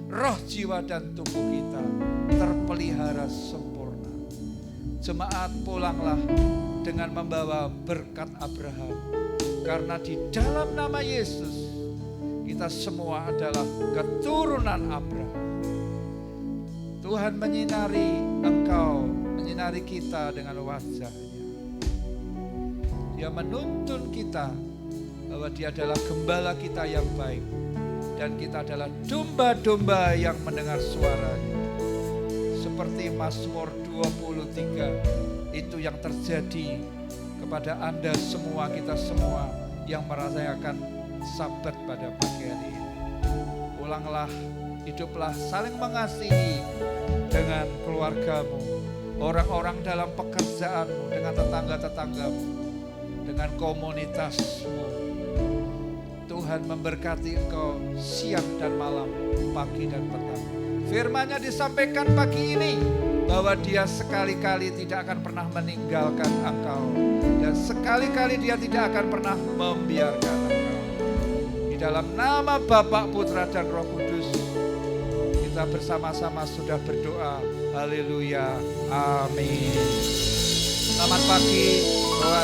roh, jiwa dan tubuh kita terpelihara sempurna. Jemaat, pulanglah dengan membawa berkat Abraham, karena di dalam nama Yesus kita semua adalah keturunan Abraham. Tuhan menyinari engkau, menyinari kita dengan wajah-Nya. Dia menuntun kita bahwa Dia adalah gembala kita yang baik, dan kita adalah domba-domba yang mendengar suara-Nya. Seperti Mazmur 23 itu yang terjadi kepada Anda semua, kita semua yang merasakan Sabat pada pagi hari ini. Pulanglah, hiduplah saling mengasihi dengan keluargamu, orang-orang dalam pekerjaanmu, dengan tetangga-tetanggamu, dengan komunitasmu. Tuhan memberkati engkau siang dan malam, pagi dan petang. Firman-Nya disampaikan pagi ini bahwa Dia sekali-kali tidak akan pernah meninggalkan engkau, dan sekali-kali Dia tidak akan pernah membiarkan engkau. Di dalam nama Bapa, Putra dan Roh Kudus, kita bersama-sama sudah berdoa. Haleluya. Amin. Selamat pagi. Tuhan